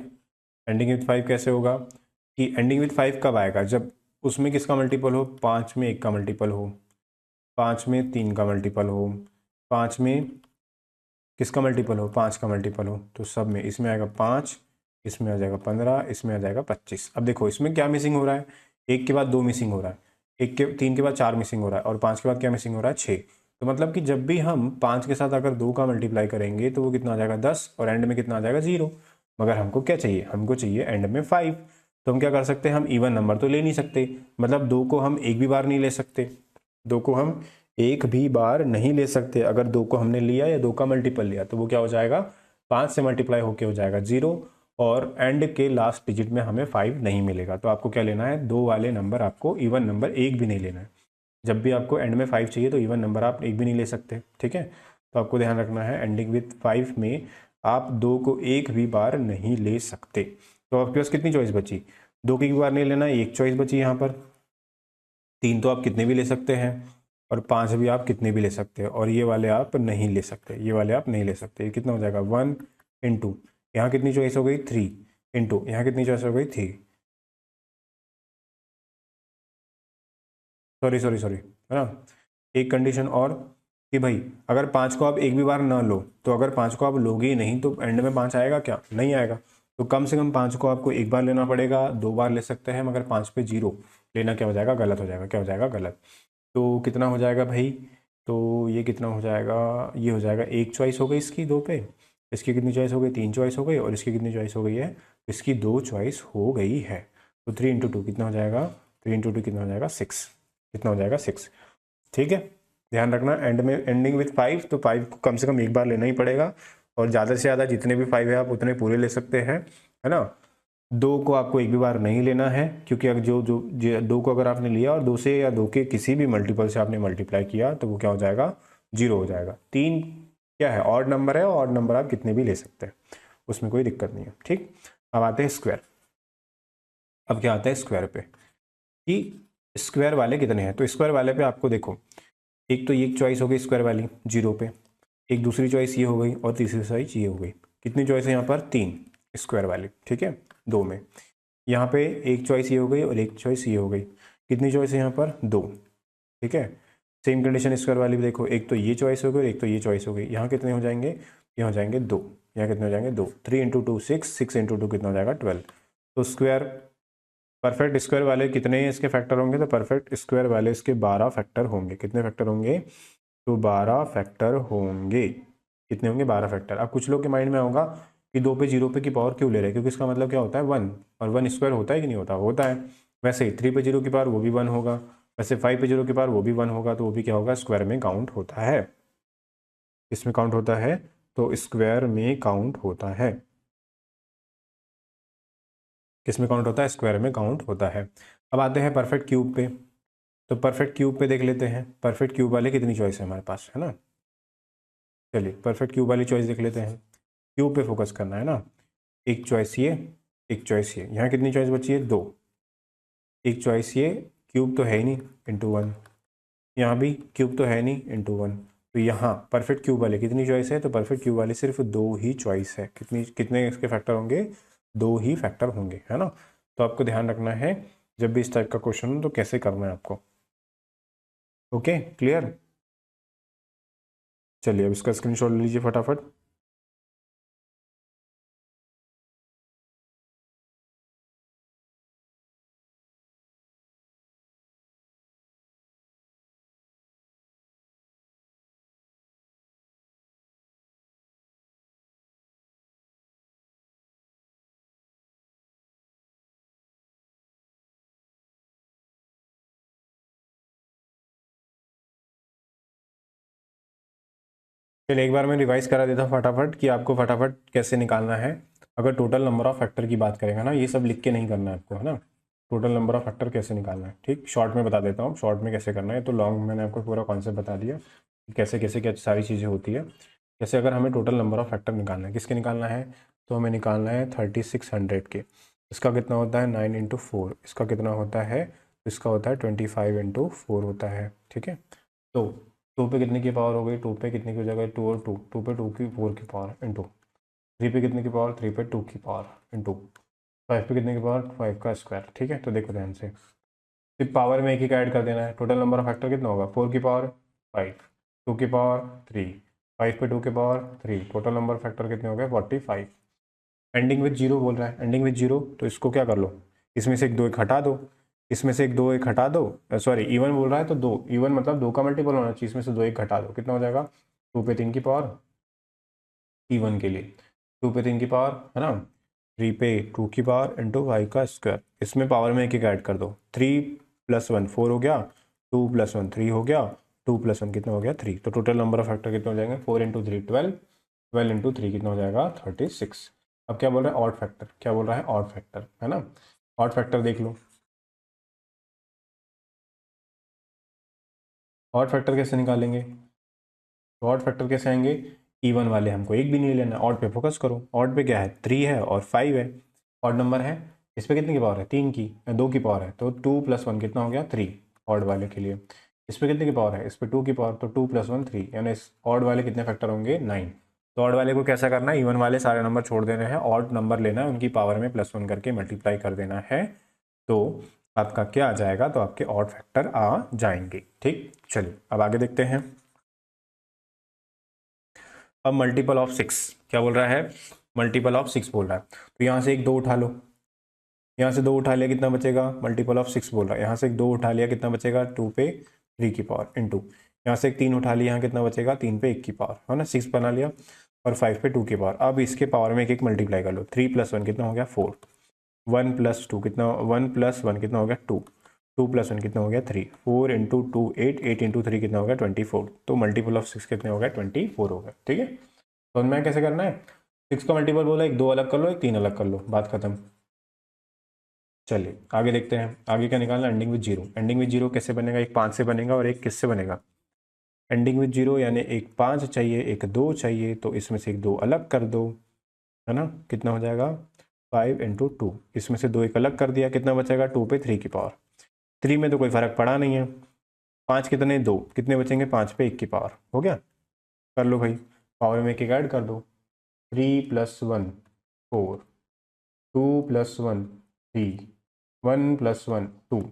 एंडिंग विथ 5 कैसे होगा कि एंडिंग विथ 5 कब आएगा, जब उसमें किसका मल्टीपल हो, 5 में 1 का मल्टीपल हो, 5 में 3 का मल्टीपल हो, 5 में किसका मल्टीपल हो, 5 का मल्टीपल हो। तो सब में इसमें आएगा 5, इसमें आ जाएगा 15, इसमें आ जाएगा 25। अब देखो इसमें क्या मिसिंग हो रहा है, 1 के बाद 2 मिसिंग हो रहा है, 3 के बाद 4 मिसिंग हो रहा है, और 5 के बाद क्या मिसिंग हो रहा है, 6। तो मतलब कि जब भी हम 5 के साथ अगर 2 का मल्टीप्लाई करेंगे तो वो कितना आ जाएगा, 10, और एंड में कितना आ जाएगा, 0। मगर हमको क्या चाहिए, हमको चाहिए एंड में 5। तो हम क्या कर सकते हैं, हम इवन नंबर तो ले नहीं सकते, मतलब 2 को हम एक भी बार नहीं ले सकते, 2 को हम एक भी बार नहीं ले सकते। अगर 2 को हमने लिया या 2 का मल्टीपल लिया तो वो क्या हो जाएगा, 5 से मल्टीप्लाई होके हो जाएगा 0, और एंड के लास्ट डिजिट में हमें 5 नहीं मिलेगा। तो आपको क्या लेना है, 2 वाले नंबर, आपको इवन नंबर एक भी नहीं लेना है। जब भी आपको एंड में 5 चाहिए तो इवन नंबर आप एक भी नहीं ले सकते। ठीक है, तो आपको ध्यान रखना है एंडिंग विथ 5 में आप 2 को एक भी बार नहीं ले सकते। तो आपके पास कितनी चॉइस बची, 2 की एक बार नहीं लेना, एक चॉइस बची यहाँ पर। 3 तो आप कितने भी ले सकते हैं, और 5 भी आप कितने भी ले सकते हैं, और ये वाले आप नहीं ले सकते, ये वाले आप नहीं ले सकते। ये कितना हो जाएगा, 1 इंटू, यहाँ कितनी चॉइस हो गई, 3 इंटू, यहाँ कितनी चॉइस हो गई, 3, सॉरी सॉरी सॉरी, है ना। एक कंडीशन और कि भाई अगर 5 को आप एक भी बार ना लो, तो अगर 5 को आप लोगे ही नहीं तो एंड में 5 आएगा क्या, नहीं आएगा। तो कम से कम 5 को आपको एक बार लेना पड़ेगा, 2 बार ले सकते हैं, मगर 5 पे 0 लेना क्या हो जाएगा, गलत हो जाएगा, क्या हो जाएगा, गलत। तो कितना हो जाएगा भाई, तो ये कितना हो जाएगा, ये हो जाएगा एक चॉइस हो गई इसकी 2 पे, इसकी कितनी चॉइस हो गई, 3 चॉइस हो गई, और इसकी कितनी चॉइस हो गई है, इसकी 2 चॉइस हो गई है। तो 3 इंटू 2 कितना हो जाएगा, 3 इंटू 2 कितना हो जाएगा, 6, कितना हो जाएगा, 6। ठीक है, ध्यान रखना एंड में एंडिंग विथ 5, तो 5 को कम से कम एक बार लेना ही पड़ेगा, और ज़्यादा से ज़्यादा जितने भी 5 है आप उतने पूरे ले सकते हैं, है ना। 2 को आपको एक भी बार नहीं लेना है, क्योंकि अगर जो जो 2 को अगर आपने लिया और 2 से या 2 के किसी भी मल्टीपल से आपने मल्टीप्लाई किया तो वो क्या हो जाएगा, 0 हो जाएगा। 3 क्या है, ऑड नंबर है, ऑड नंबर आप कितने भी ले सकते हैं, उसमें कोई दिक्कत नहीं है। ठीक, अब आते हैं स्क्वायर। अब क्या आता है स्क्वायर पे, कि स्क्वायर वाले कितने हैं। तो स्क्वायर वाले पे आपको देखो, एक तो ये चॉइस हो गई स्क्वायर वाली 0 पे, एक दूसरी चॉइस ये हो गई, और तीसरी चॉइस ये हो गई। कितनी चॉइस है यहाँ पर, 3 स्क्वायर वाली। ठीक है, 2 में यहाँ पे एक चॉइस ये हो गई और एक चॉइस ये हो गई। कितनी चॉइस है यहाँ पर, 2। ठीक है, सेम कंडीशन स्क्वायर वाली भी देखो, एक तो ये चॉइस हो गई और एक तो ये चॉइस हो गई। यहाँ कितने हो जाएंगे, ये हो जाएंगे 2, यहाँ कितने हो जाएंगे, 2। 3 इंटू 2 6, 6 इंटू 2 कितना हो जाएगा, 12। तो स्क्वायर, परफेक्ट स्क्वायर वाले कितने इसके फैक्टर होंगे, तो परफेक्ट स्क्वायर वाले इसके 12 फैक्टर होंगे। कितने फैक्टर होंगे, तो 12 फैक्टर होंगे। कितने होंगे, 12 फैक्टर। अब कुछ लोग के माइंड में होगा कि 2 पे 0 पे की पावर क्यों ले रहे हैं, क्योंकि इसका मतलब क्या होता है, 1, और 1 स्क्वायर होता है कि नहीं होता, होता है। वैसे ही 3 पे 0 की पावर वो भी 1 होगा, वैसे 5 पे 0 की पावर वो भी 1 होगा, तो वो भी क्या होगा, स्क्वायर में काउंट होता है। इसमें काउंट होता है, तो स्क्वायर में काउंट होता है। किस में काउंट होता है, स्क्वायर में काउंट होता है। अब आते हैं परफेक्ट क्यूब पे। तो परफेक्ट क्यूब पे देख लेते हैं, परफेक्ट क्यूब वाले कितनी चॉइस है हमारे पास, है ना। चलिए परफेक्ट क्यूब वाली चॉइस देख लेते हैं, क्यूब पे फोकस करना है ना। एक चॉइस ये, एक चॉइस ये, यहाँ कितनी चॉइस बची है, 2। एक चॉइस ये, क्यूब तो है ही नहीं, इंटू 1। यहाँ भी क्यूब तो है नहीं, इंटू 1। तो यहाँ परफेक्ट क्यूब वाले कितनी चॉइस है, तो परफेक्ट क्यूब वाले सिर्फ 2 ही चॉइस है। कितनी, कितने इसके फैक्टर होंगे, 2 ही फैक्टर होंगे, है ना। तो आपको ध्यान रखना है जब भी इस टाइप का क्वेश्चन हो तो कैसे करना है आपको। Okay clear. चलिए अब इसका स्क्रीनशॉट ले लीजिए फटाफट। चलिए एक बार मैं रिवाइज करा देता हूँ फटाफट, कि आपको फटाफट कैसे निकालना है। अगर टोटल नंबर ऑफ फैक्टर की बात करेगा ना, ये सब लिख के नहीं करना है आपको, है ना। टोटल नंबर ऑफ फैक्टर कैसे निकालना है, ठीक। शॉर्ट में बता देता हूँ शॉर्ट में कैसे करना है, तो लॉन्ग मैंने आपको पूरा कॉन्सेप्ट बता दिया कि कैसे कैसे क्या सारी चीज़ें होती है। जैसे अगर हमें टोटल नंबर ऑफ फैक्टर निकालना है, किसके निकालना है, तो हमें निकालना है 3600 के। इसका कितना होता है 9 × 4, इसका कितना होता है, इसका होता है 25 × 4 होता है, ठीक है। तो 2 पे कितने की पावर हो गई, 2 पे कितने की हो जाएगा 2 और 2, 2 पे 2 की 4 की पावर इंटू 3 पे कितने की पावर 3 पे 2 की पावर इंटू 5 पे कितने की पावर 5 का स्क्वायर, ठीक है। तो देखो ध्यान से, सिर्फ पावर में एक ही का ऐड कर देना है। टोटल नंबर ऑफ फैक्टर कितना होगा 4 की पावर 5, 2 की पावर 3, 5 पे 2 की power 3, total number of factor कितने हो गए 45। एंडिंग विथ जीरो बोल रहा है, एंडिंग विथ जीरो, तो इसको क्या कर लो, इसमें से एक दो एक हटा दो, इसमें से एक दो एक हटा दो, सॉरी इवन बोल रहा है तो दो, इवन मतलब दो का मल्टीपल होना चाहिए, इसमें से दो एक हटा दो, कितना हो जाएगा 2 पे 3 की पावर, इवन के लिए 2 पे 3 की पावर है ना, 3 पे 2 की पावर इंटू 5 का स्क्वायर, इसमें पावर में एक एक ऐड कर दो, 3 + 1 4 हो गया, 2 + 1 3 हो गया, 2 + 1 कितना हो गया 3, तो टोटल नंबर ऑफ फैक्टर कितने हो जाएंगे 4 × 3 12, 12 × 3 कितना हो जाएगा 36। अब क्या बोल रहा है ऑड फैक्टर, क्या बोल रहा है ऑड फैक्टर, है ना। ऑड फैक्टर देख लो, ऑड फैक्टर कैसे निकालेंगे, तो ऑड फैक्टर कैसे आएंगे, इवन वाले हमको एक भी नहीं लेना, ऑड पे फोकस करो, ऑड पे क्या है 3 है और 5 है, ऑड नंबर है, इस पे कितने की पावर है 3 की, 2 की पावर है, तो 2 + 1 कितना हो गया 3, ऑड वाले के लिए। इस पे कितने की पावर है, इस पे 2 की पावर, तो 2 + 1 3, यानी इस ऑड वाले कितने फैक्टर होंगे 9। तो ऑड वाले को कैसा करना है, इवन वाले सारे नंबर छोड़ देने हैं, ऑड नंबर लेना है, उनकी पावर में +1 करके मल्टीप्लाई कर देना है, तो आपका क्या आ जाएगा, तो आपके ऑड फैक्टर आ जाएंगे, ठीक। चलिए अब आगे देखते हैं। अब मल्टीपल ऑफ 6 क्या बोल रहा है, मल्टीपल ऑफ 6 बोल रहा है, तो यहाँ से एक दो उठा लो, यहाँ से दो उठा लिया कितना बचेगा, मल्टीपल ऑफ 6 बोल रहा है, यहाँ से एक दो उठा लिया कितना बचेगा 2 पे 3 की पावर इंटू, यहाँ से एक 3 उठा लिया, यहाँ कितना बचेगा 3 पे 1 की पावर, है ना, 6 बना लिया, और 5 पे 2 की पावर। अब इसके पावर में एक एक मल्टीप्लाई कर लो, 3 + 1 कितना हो गया 4, 1 + 2 कितना, 1 + 1 कितना हो गया 2, 2 + 1 कितना हो गया 3, 4 × 2 8, 8 × 3 कितना हो गया 24, तो मल्टीपल ऑफ 6 कितने हो गया 24 हो गया, ठीक है। तो मैं कैसे करना है, 6 का मल्टीपल बोला, एक दो अलग कर लो, एक तीन अलग कर लो, बात खत्म। चलिए आगे देखते हैं, आगे क्या निकालना, ending with zero. Ending with zero कैसे बनेगा, एक 5 से बनेगा और एक किससे बनेगा, एंडिंग विथ जीरो यानी एक 5 चाहिए एक 2 चाहिए, तो इसमें से एक दो अलग कर दो, है ना, कितना हो जाएगा 5 × 2, इसमें से दो एक अलग कर दिया, कितना बचेगा 2 पे 3 की पावर, 3 में तो कोई फर्क पड़ा नहीं है, 5 कितने 2, कितने बचेंगे 5 पे 1 की पावर, हो गया, कर लो भाई, पावर में एक एक ऐड कर दो, 3 + 1 4, 2 + 1 3, 1 + 1 2,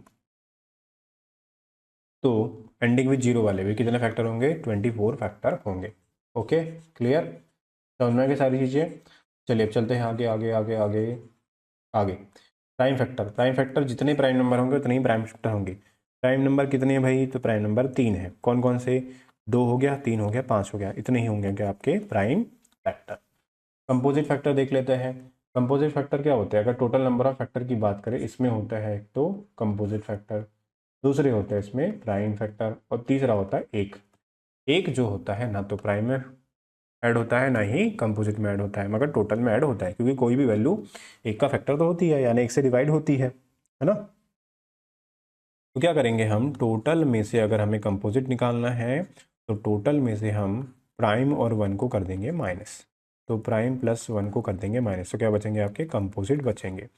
तो एंडिंग विथ जीरो वाले भी कितने फैक्टर होंगे 24 फैक्टर होंगे। ओके क्लियर, समझ में आ गई सारी चीज़ें। चलिए अब चलते हैं आगे आगे आगे आगे आगे। प्राइम फैक्टर, प्राइम फैक्टर जितने प्राइम नंबर होंगे उतने ही प्राइम फैक्टर होंगे। प्राइम नंबर कितने हैं भाई, तो प्राइम नंबर 3 है, कौन कौन से, 2 हो गया 3 हो गया 5 हो गया, इतने ही होंगे क्या आपके प्राइम फैक्टर। कंपोजिट फैक्टर देख लेते हैं। कंपोजिट फैक्टर क्या होता है, अगर टोटल नंबर ऑफ फैक्टर की बात करें, इसमें होता है एक तो कंपोजिट फैक्टर, दूसरे होते हैं इसमें प्राइम फैक्टर, और तीसरा होता है एक। एक जो होता है ना तो प्राइम में ऐड होता है ना ही कंपोजिट में ऐड होता है, मगर टोटल में ऐड होता है, क्योंकि कोई भी वैल्यू एक का फैक्टर तो होती है, यानी एक से डिवाइड होती है ना। तो क्या करेंगे हम, टोटल में से अगर हमें कंपोजिट निकालना है, तो टोटल में से हम प्राइम और 1 को कर देंगे माइनस, तो प्राइम + 1 को कर देंगे माइनस, तो क्या बचेंगे आपके कंपोजिट बचेंगे।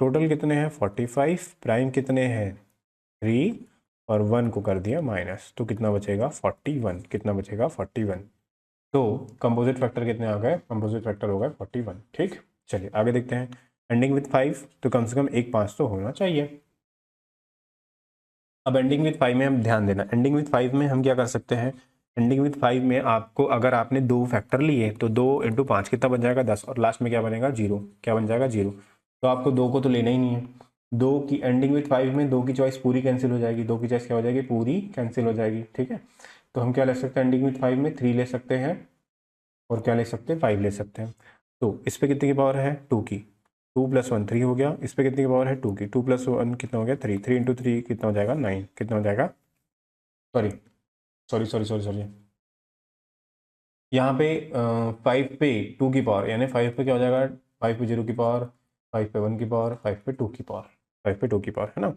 टोटल कितने हैं 45, प्राइम कितने हैं 3, और 1 को कर दिया माइनस, तो कितना बचेगा 41, कितना बचेगा 41। तो कंपोजिट फैक्टर कितने आ गए, कंपोजिट फैक्टर हो गए 41, ठीक। चलिए आगे देखते हैं। एंडिंग विथ 5, तो कम से कम एक 5 तो होना चाहिए। अब एंडिंग विथ 5 में हम ध्यान देना, एंडिंग विथ 5 में हम क्या कर सकते हैं, एंडिंग विथ 5 में आपको अगर आपने दो फैक्टर लिए तो 2 × 5 कितना बन जाएगा 10, और लास्ट में क्या बनेगा 0, क्या बन जाएगा 0, तो आपको दो को तो लेना ही नहीं है। दो की एंडिंग विथ 5 में दो की चॉइस पूरी कैंसिल हो जाएगी, दो की चॉइस क्या हो जाएगी पूरी कैंसिल हो जाएगी, ठीक है। तो हम क्या ले सकते हैं, एंडिंग विथ 5 में 3 ले सकते हैं, और क्या ले सकते हैं 5 ले सकते हैं। तो इस पे कितने की पावर है 2 की, 2 + 1 3 हो गया, इस पे कितने की पावर है 2 की, 2 + 1 कितना हो गया 3, 3 × 3 कितना हो जाएगा 9, कितना हो जाएगा, sorry sorry sorry sorry sorry, यहाँ पे 5 पे 2 की पावर, यानी 5 पे क्या हो जाएगा, 5 पे 0 की पावर, 5 पे 1 की पावर, 5 पे 2 की पावर, 5 पे 2 की पावर, है ना।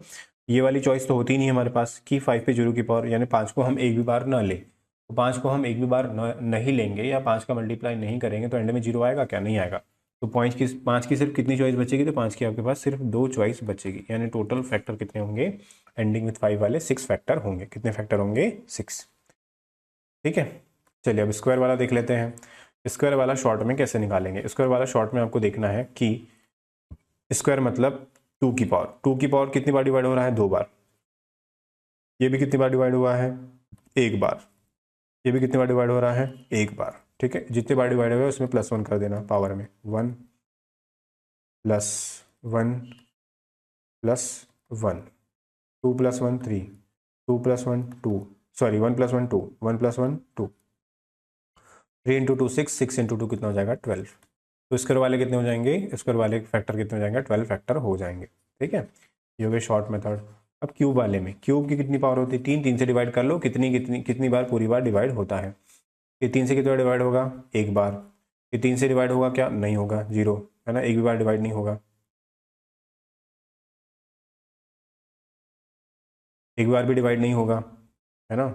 ये वाली चॉइस तो होती नहीं है हमारे पास कि 5 पे 0 की पावर, यानी 5 को हम एक भी बार ना ले, तो 5 को हम एक भी बार नहीं लेंगे या 5 का मल्टीप्लाई नहीं करेंगे तो एंड में 0 आएगा क्या, नहीं आएगा। तो 5 की सिर्फ कितनी चॉइस बचेगी, तो 5 की आपके पास सिर्फ 2 चॉइस बचेगी, यानी टोटल फैक्टर कितने होंगे एंडिंग विथ 5 वाले, 6 फैक्टर होंगे। कितने फैक्टर होंगे, 6। ठीक है, चलिए अब स्क्वायर वाला देख लेते हैं। स्क्वायर वाला शॉर्ट में कैसे निकालेंगे। स्क्वायर वाला शॉर्ट में आपको देखना है कि स्क्वायर मतलब 2 की पावर, 2 की पावर कितनी बार डिवाइड हो रहा है, 2 बार। ये भी कितनी बार डिवाइड हुआ है, 1 बार। ये भी कितनी बार डिवाइड हो रहा है, 1 बार। ठीक है, जितने बार डिवाइड हुए उसमें +1 कर देना पावर में, 1 + 1 + 1, 2 + 1 3, 2 + 1 2, सॉरी 1 + 1 2, 1 + 1 2, 3 × 2 6, 6 × 2 कितना हो जाएगा, 12। तो स्क्वायर वाले कितने हो जाएंगे, स्क्वायर वाले फैक्टर कितने हो जाएंगे, 12 फैक्टर हो जाएंगे। ठीक है, ये हो गया शॉर्ट मेथड। अब क्यूब वाले में, क्यूब की कितनी पावर होती है, 3, 3 से डिवाइड कर लो, कितनी कितनी कितनी बार, पूरी बार डिवाइड होता है। ये 3 से कितनी बार डिवाइड होगा, 1 बार। ये 3 से डिवाइड होगा क्या, नहीं होगा, 0, है ना, एक भी बार डिवाइड नहीं होगा, एक बार भी डिवाइड नहीं होगा, है ना,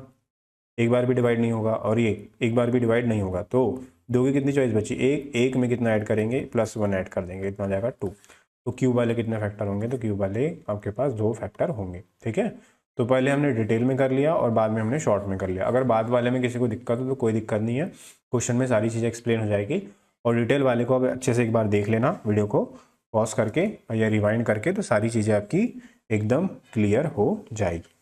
एक बार भी डिवाइड नहीं होगा, और ये एक बार भी डिवाइड नहीं होगा। तो 2 की कितनी चॉइस बची, एक, एक में कितना ऐड करेंगे, +1 ऐड कर देंगे, इतना हो जाएगा 2। तो क्यूब वाले कितने फैक्टर होंगे, तो क्यूब वाले आपके पास 2 फैक्टर होंगे। ठीक है, तो पहले हमने डिटेल में कर लिया और बाद में हमने शॉर्ट में कर लिया। अगर बाद वाले में किसी को दिक्कत हो तो कोई दिक्कत नहीं है, क्वेश्चन में सारी चीज़ें एक्सप्लेन हो जाएगी। और डिटेल वाले को अब अच्छे से एक बार देख लेना, वीडियो को पॉज करके या रिवाइंड करके, तो सारी चीज़ें आपकी एकदम क्लियर हो जाएगी।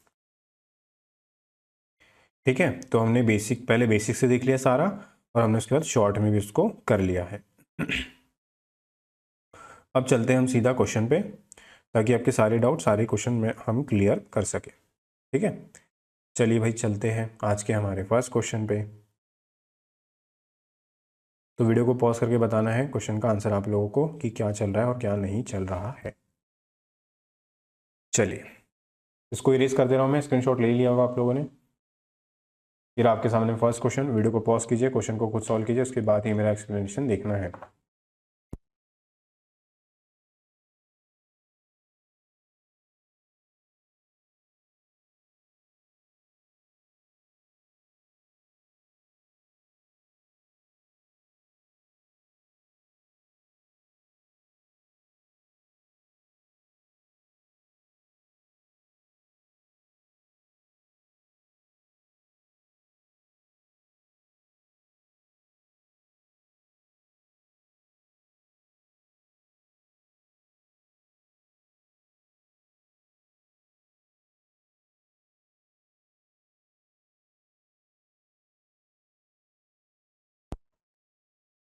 ठीक है, तो हमने पहले बेसिक से देख लिया सारा, और हमने उसके बाद शॉर्ट में भी उसको कर लिया है। अब चलते हैं हम सीधा क्वेश्चन पे, ताकि आपके सारे डाउट, सारे क्वेश्चन में हम क्लियर कर सके। ठीक है, चलिए भाई चलते हैं आज के हमारे फर्स्ट क्वेश्चन पे। तो वीडियो को पॉज करके बताना है क्वेश्चन का आंसर आप लोगों को कि क्या चल रहा है और क्या नहीं चल रहा है। चलिए, इसको इरेज कर दे रहा हूँ मैं, स्क्रीनशॉट ले लिया होगा आप लोगों ने। फिर आपके सामने फर्स्ट क्वेश्चन, वीडियो को पॉज कीजिए, क्वेश्चन को खुद सॉल्व कीजिए, उसके बाद ही मेरा एक्सप्लेनेशन देखना है।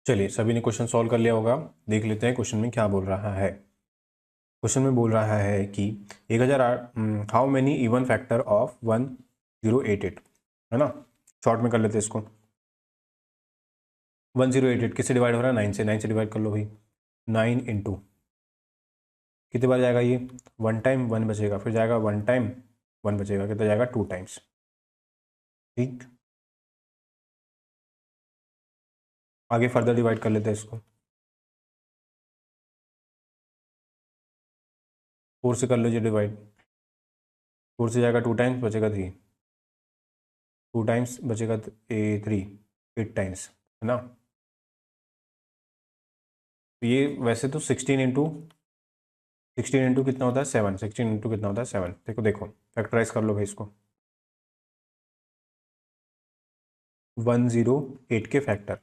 चलिए, सभी ने क्वेश्चन सॉल्व कर लिया होगा, देख लेते हैं क्वेश्चन में क्या बोल रहा है। क्वेश्चन में बोल रहा है कि 1008, how many even factor of 1088, है ना। शॉर्ट में कर लेते हैं इसको। 1088 किससे डिवाइड हो रहा है, 9 से, 9 से डिवाइड कर लो भाई, 9 इंटू कितने बार जाएगा ये, 1 टाइम 1 बचेगा, फिर जाएगा 1 टाइम 1 बचेगा, कितना जाएगा, 2 टाइम्स। ठीक, आगे फर्दर डिवाइड कर लेते हैं इसको, 4 से कर लीजिए डिवाइड, 4 से जाएगा 2 टाइम्स, बचेगा 3, 2 टाइम्स बचेगा 3, 8 टाइम्स, है ना। तो ये वैसे तो 16 इंटू कितना होता है, 7, 16 इंटू कितना होता है, 7। देखो देखो, फैक्टराइज कर लो भाई इसको, 108 के फैक्टर,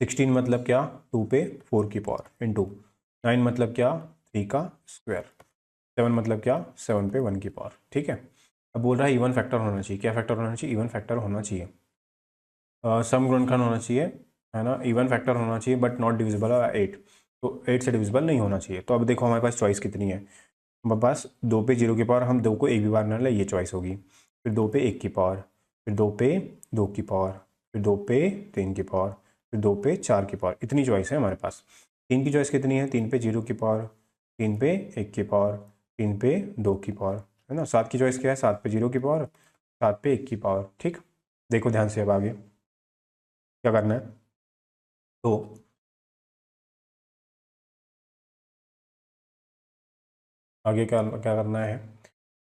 16 मतलब क्या, 2 पे 4 की पावर, इंटू 9 मतलब क्या, 3 का स्क्वायर, 7 मतलब क्या, 7 पे 1 की पावर। ठीक है, अब बोल रहा है इवन फैक्टर होना चाहिए, क्या फैक्टर होना चाहिए, इवन फैक्टर होना चाहिए, सम गुणनखंड होना चाहिए, है ना, इवन फैक्टर होना चाहिए, बट नॉट डिविजिबल बाय 8, तो 8 से डिविजिबल नहीं होना चाहिए। तो अब देखो हमारे पास चॉइस कितनी है, हमारे पास 2 पे 0 की पावर, हम 2 को एक भी बार ना ले, ये चॉइस होगी, फिर 2 पे 1 की पावर, फिर 2 पे 2 की पावर, फिर 2 पे 3 की पावर, फिर 2 पे 4 की पावर, इतनी चॉइस है हमारे पास। 3 की चॉइस कितनी है, 3 पे 0 की पावर, 3 पे 1 की पावर, 3 पे 2 की पावर, है ना। 7 की चॉइस क्या है, 7 पे 0 की पावर, 7 पे 1 की पावर। ठीक, देखो ध्यान से अब आगे क्या करना है। तो आगे क्या क्या करना है,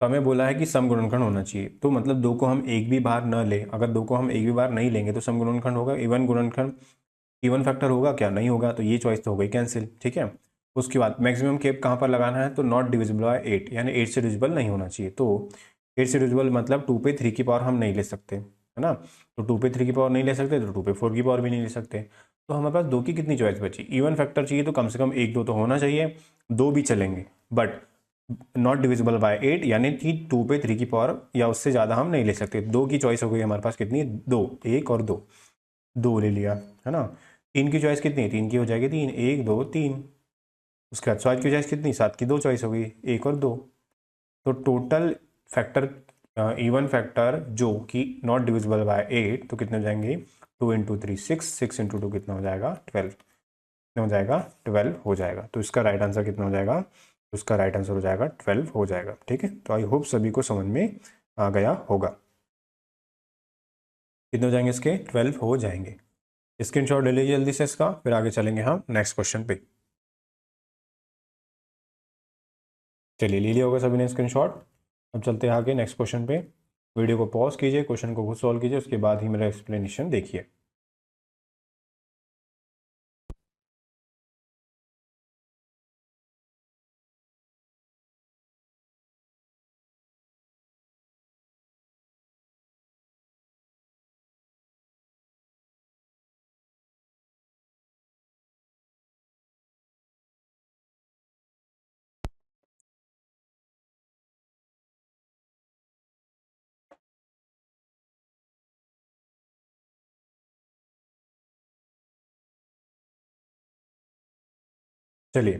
तो हमें बोला है कि सम गुणनखंड होना चाहिए, तो मतलब दो को हम एक भी बार न ले, अगर दो को हम एक भी बार नहीं लेंगे तो सम गुणनखंड होगा, इवन गुणनखंड, इवन फैक्टर होगा क्या, नहीं होगा, तो ये चॉइस तो हो गई कैंसिल, ठीक है। उसके बाद मैक्सिमम केप कहाँ पर लगाना है, तो नॉट डिविजिबल बाय 8, यानी 8 से डिविजिबल नहीं होना चाहिए, तो 8 से डिविजिबल मतलब 2 पे 3 की पावर हम नहीं ले सकते, है ना, तो 2 पे 3 की पावर नहीं ले सकते, तो 2 पे 4 की पावर भी नहीं ले सकते, तो हमारे पास दो की कितनी चॉइस बची, इवन फैक्टर चाहिए तो कम से कम एक दो तो होना चाहिए, दो भी चलेंगे, बट नॉट डिविजिबल बाय 8, यानी कि 2 पे 3 की पावर या उससे ज़्यादा हम नहीं ले सकते, दो की चॉइस हो गई हमारे पास कितनी, दो, एक और दो, दो ले लिया, है ना। तीन की चॉइस कितनी है, तीन की हो जाएगी तीन, एक दो तीन। उसके बाद सात की चॉइस कितनी, सात की दो चॉइस हो गई, एक और दो। तो टोटल फैक्टर, इवन फैक्टर जो कि नॉट डिविजिबल बाय 8, तो कितने हो जाएंगे, 2 × 3 6, 6 × 2 कितना हो जाएगा 12, कितना हो जाएगा 12 हो जाएगा, तो इसका राइट आंसर कितना हो जाएगा, तो इसका राइट आंसर हो जाएगा 12 हो जाएगा, ठीक है। तो आई होप सभी को समझ में आ गया होगा, कितने हो जाएंगे इसके, 12 हो जाएंगे। स्क्रीनशॉट ले लीजिए जल्दी से इसका, फिर आगे चलेंगे हम नेक्स्ट क्वेश्चन पे। चलिए ले लिया होगा सभी ने स्क्रीनशॉट। अब चलते हैं आगे नेक्स्ट क्वेश्चन पे। वीडियो को पॉज कीजिए, क्वेश्चन को खुद सॉल्व कीजिए, उसके बाद ही मेरा एक्सप्लेनेशन देखिए। चलिए